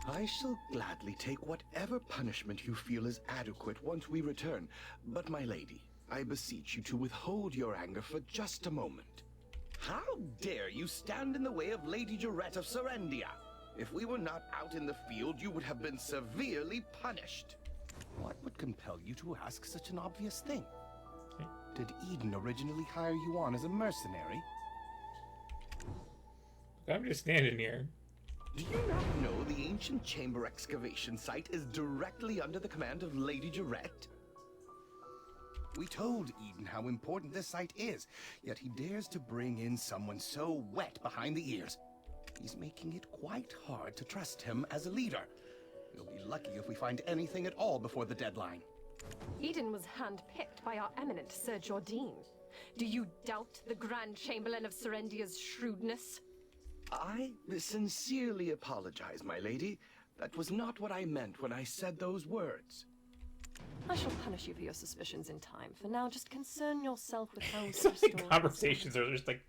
I shall gladly take whatever punishment you feel is adequate once we return. But my lady, I beseech you to withhold your anger for just a moment. How dare you stand in the way of Lady Jarette of Serendia? If we were not out in the field, you would have been severely punished. What would compel you to ask such an obvious thing? Did Eden originally hire you on as a mercenary? I'm just standing here. Do you not know the ancient chamber excavation site is directly under the command of Lady Jarette? We told Eden how important this site is, yet he dares to bring in someone so wet behind the ears. He's making it quite hard to trust him as a leader. We'll be lucky if we find anything at all before the deadline. Eden was handpicked by our eminent Sir Jordine. Do you doubt the Grand Chamberlain of Serendia's shrewdness? I sincerely apologize, my lady. That was not what I meant when I said those words. I shall punish you for your suspicions in time. For now, just concern yourself with how Some to restore... conversations are just like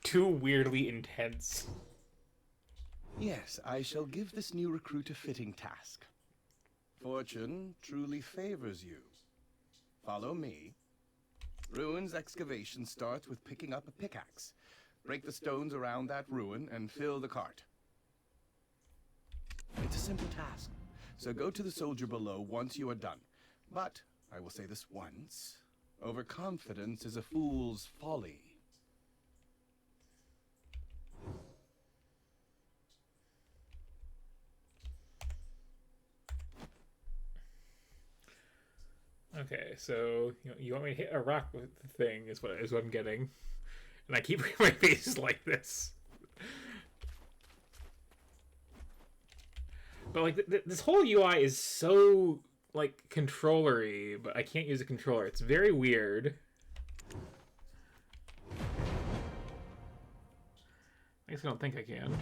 too weirdly intense. Yes, I shall give this new recruit a fitting task. Fortune truly favors you. Follow me. Ruins excavation starts with picking up a pickaxe. Break the stones around that ruin and fill the cart. It's a simple task, so go to the soldier below once you are done. But, I will say this once, overconfidence is a fool's folly. Okay, so you want me to hit a rock with the thing is what I'm getting, and I keep my face like this. But like this whole UI is so like controller-y, but I can't use a controller. It's very weird. I guess I don't think I can.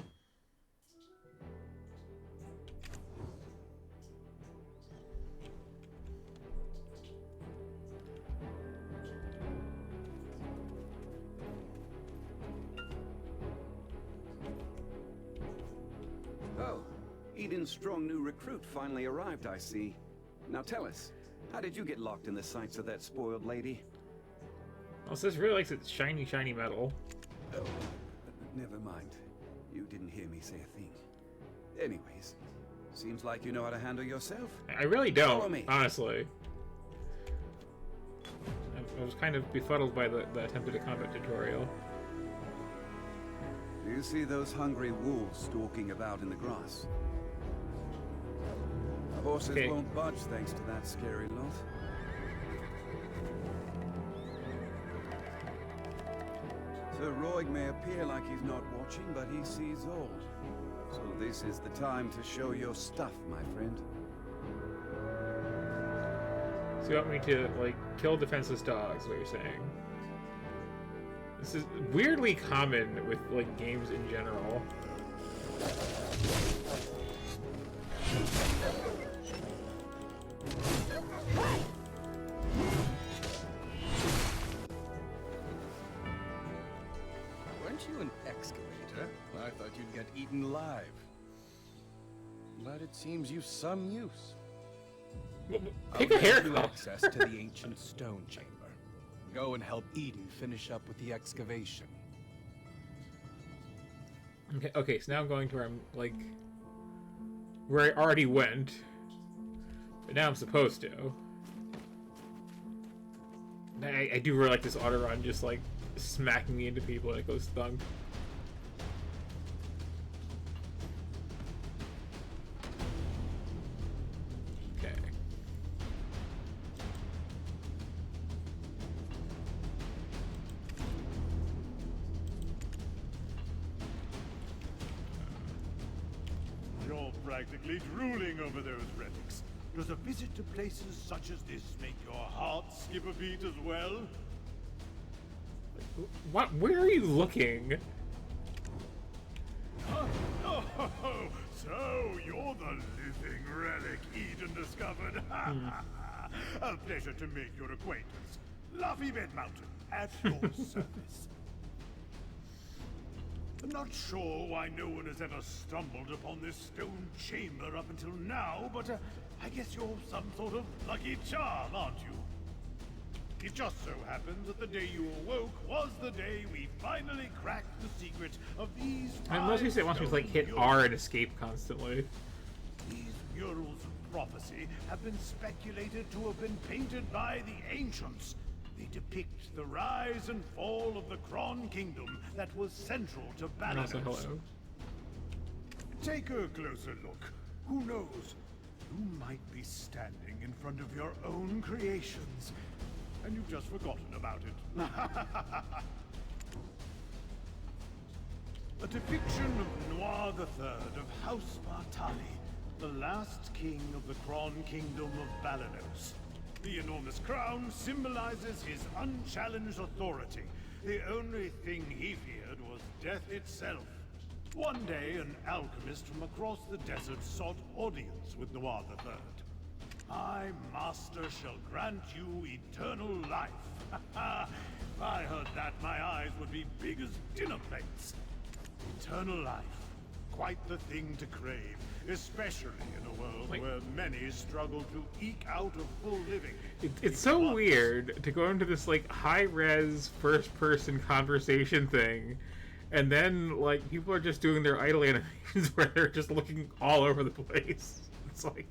Oh, Eden's strong new recruit finally arrived, I see. Now tell us, how did you get locked in the sights of that spoiled lady? Also, this really likes its shiny, shiny metal. Oh, never mind. You didn't hear me say a thing. Anyways, seems like you know how to handle yourself. I really Follow don't, me. honestly. I was kind of befuddled by the attempted combat tutorial. Do you see those hungry wolves stalking about in the grass? The horses Okay. won't budge thanks to that scary lot. Sir Roig may appear like he's not watching, but he sees all. So this is the time to show your stuff, my friend. So you want me to, like, kill defenseless dogs, is what you're saying? This is weirdly common with, like, games in general. Weren't you an excavator? I thought you'd get eaten alive. but it seems you've some use. Pick a I'll grant you haircut. access to the ancient stone chamber. Go and help Eden finish up with the excavation. Okay, so now I'm going to where I'm, like, where I already went. But now I'm supposed to. I do really like this auto run, just, like, smacking me into people and it goes thunk. Okay. You're practically drooling over those relics. Does a visit to places such as this make your heart skip a beat as well? What? Where are you looking? Oh, so you're the living relic Eden discovered. A pleasure to make your acquaintance. Luffy Bed Mountain, at your service. I'm not sure why no one has ever stumbled upon this stone chamber up until now, but I guess you're some sort of lucky charm, aren't you? It just so happens that the day you awoke was the day we finally cracked the secret of these. I mostly say it wants me to, like, hit R and escape constantly. These murals of prophecy have been speculated to have been painted by the ancients. They depict the rise and fall of the Kron Kingdom that was central to And also, Balanos. hello. Take a closer look. Who knows? You might be standing in front of your own creations, and you've just forgotten about it. A depiction of Noir III of House Bartali, the last king of the Kron Kingdom of Balanos. The enormous crown symbolizes his unchallenged authority. The only thing he feared was death itself. One day, an alchemist from across the desert sought audience with Noir III. My master shall grant you eternal life. If I heard that, my eyes would be big as dinner plates. Eternal life. Quite the thing to crave, especially in a world where many struggle to eke out a full living. It's so weird to go into this, like, high-res first-person conversation thing, and then, like, people are just doing their idle animations where they're just looking all over the place. It's like...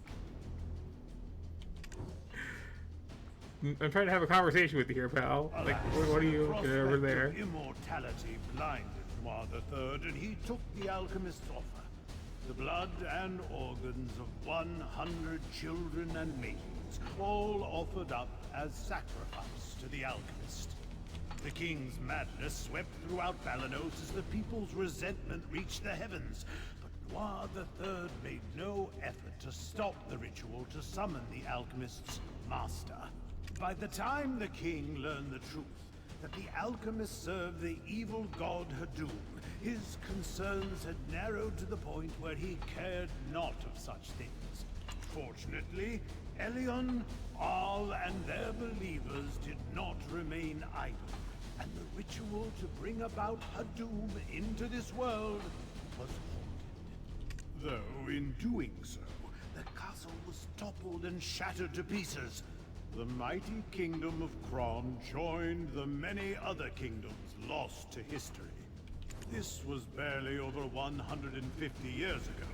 I'm trying to have a conversation with you here, pal. Like, what are you looking over there? Immortality blinded Noir III, and he took the alchemist's offer. The blood and organs of 100 children and maidens, all offered up as sacrifice to the alchemist. The king's madness swept throughout Balanos as the people's resentment reached the heavens. But Noir III made no effort to stop the ritual to summon the alchemist's master. By the time the king learned the truth, that the alchemist served the evil god Hadum, his concerns had narrowed to the point where he cared not of such things. Fortunately, Elion, Arl, and their believers did not remain idle, and the ritual to bring about Hadum into this world was halted. Though in doing so, the castle was toppled and shattered to pieces. The mighty kingdom of Kron joined the many other kingdoms lost to history. This was barely over 150 years ago.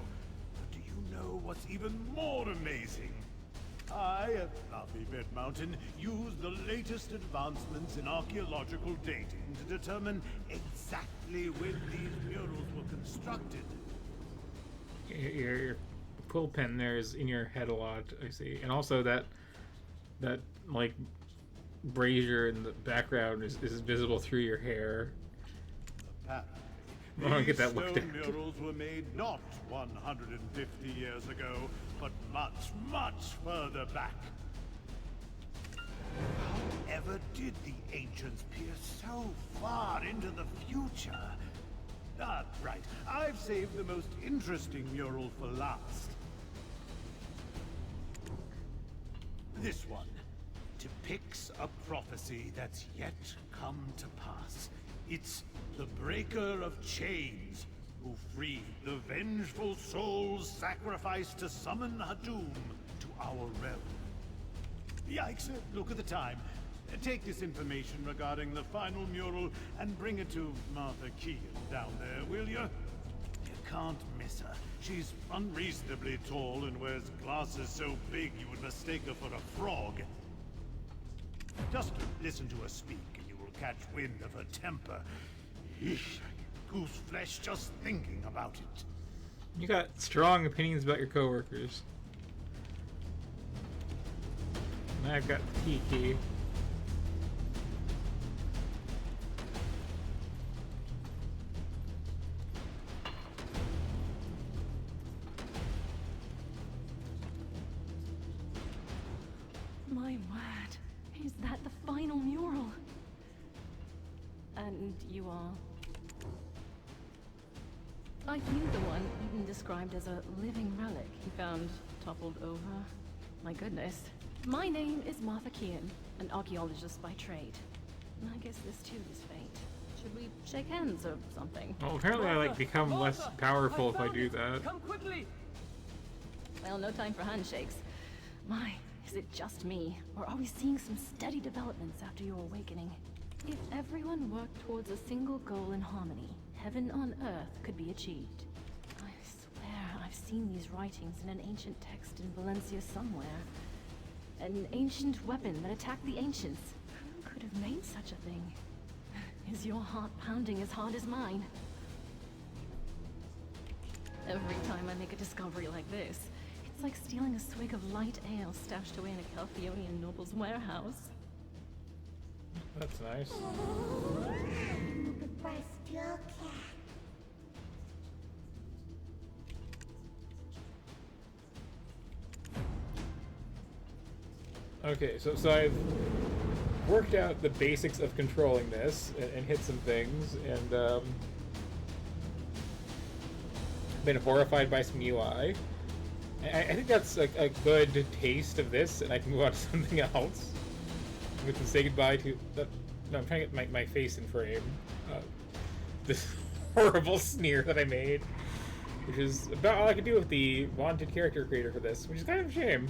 But do you know what's even more amazing? I, at Luffy Bed Mountain, used the latest advancements in archaeological dating to determine exactly when these murals were constructed. Your quill pen there is in your head a lot, I see. And also that like brazier in the background is visible through your hair. I want to get that looked at. These stone murals were made not 150 years ago, but much, much further back. However did the ancients peer so far into the future? Ah, right. I've saved the most interesting mural for last. This one depicts a prophecy that's yet come to pass. It's the Breaker of Chains, who freed the vengeful souls sacrificed to summon Hadum to our realm. Yikes, look at the time. Take this information regarding the final mural and bring it to Martha Kean down there, will you? You can't miss her. She's unreasonably tall and wears glasses so big you would mistake her for a frog. Just listen to her speak and you will catch wind of her temper. Eesh, goose flesh just thinking about it. You got strong opinions about your coworkers. And I've got the key. My word, is that the final mural? And you are? Like you, the one Eden described as a living relic he found toppled over. My goodness. My name is Martha Kean, an archaeologist by trade. I guess this too is fate. Should we shake hands or something? Well, apparently I like become less powerful if I do that. Come quickly! Well, no time for handshakes. My, is it just me? Or are we seeing some steady developments after your awakening? If everyone worked towards a single goal in harmony, heaven on earth could be achieved. I swear I've seen these writings in an ancient text in Valencia somewhere. An ancient weapon that attacked the ancients. Who could have made such a thing? Is your heart pounding as hard as mine? Every time I make a discovery like this, it's like stealing a swig of light ale stashed away in a Calphionian noble's warehouse. That's nice. Okay, so I've worked out the basics of controlling this and hit some things, and been horrified by some UI. I think that's a good taste of this, and I can move on to something else. We can say goodbye to... no, I'm trying to get my face in frame. This horrible sneer that I made, which is about all I could do with the wanted character creator for this, which is kind of a shame.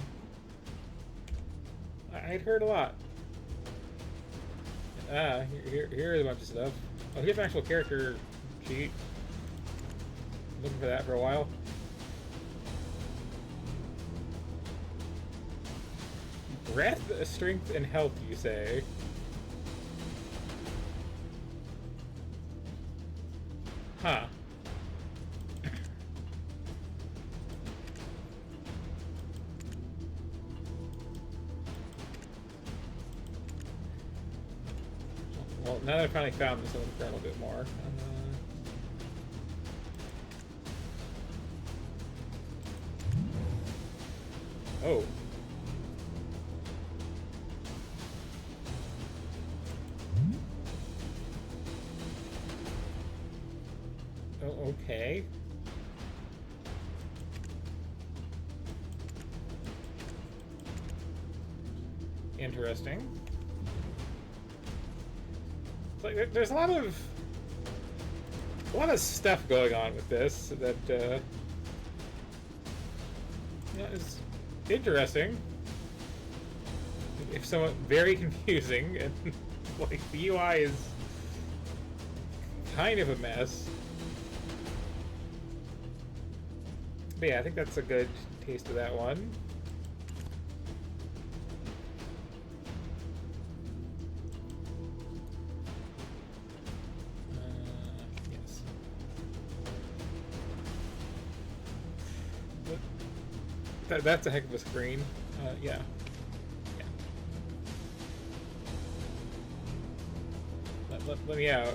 I'd heard a lot. Here's a bunch of stuff. Oh, here's an actual character sheet. Looking for that for a while. Breath, strength, and health, you say? Huh. Well, now that I finally found this, I'm gonna learn a bit more. Oh. Oh, okay. Interesting. Like, there's a lot of stuff going on with this that is interesting. If somewhat very confusing, and like the UI is kind of a mess. But yeah, I think that's a good taste of that one. That's a heck of a screen. Yeah. Let me out.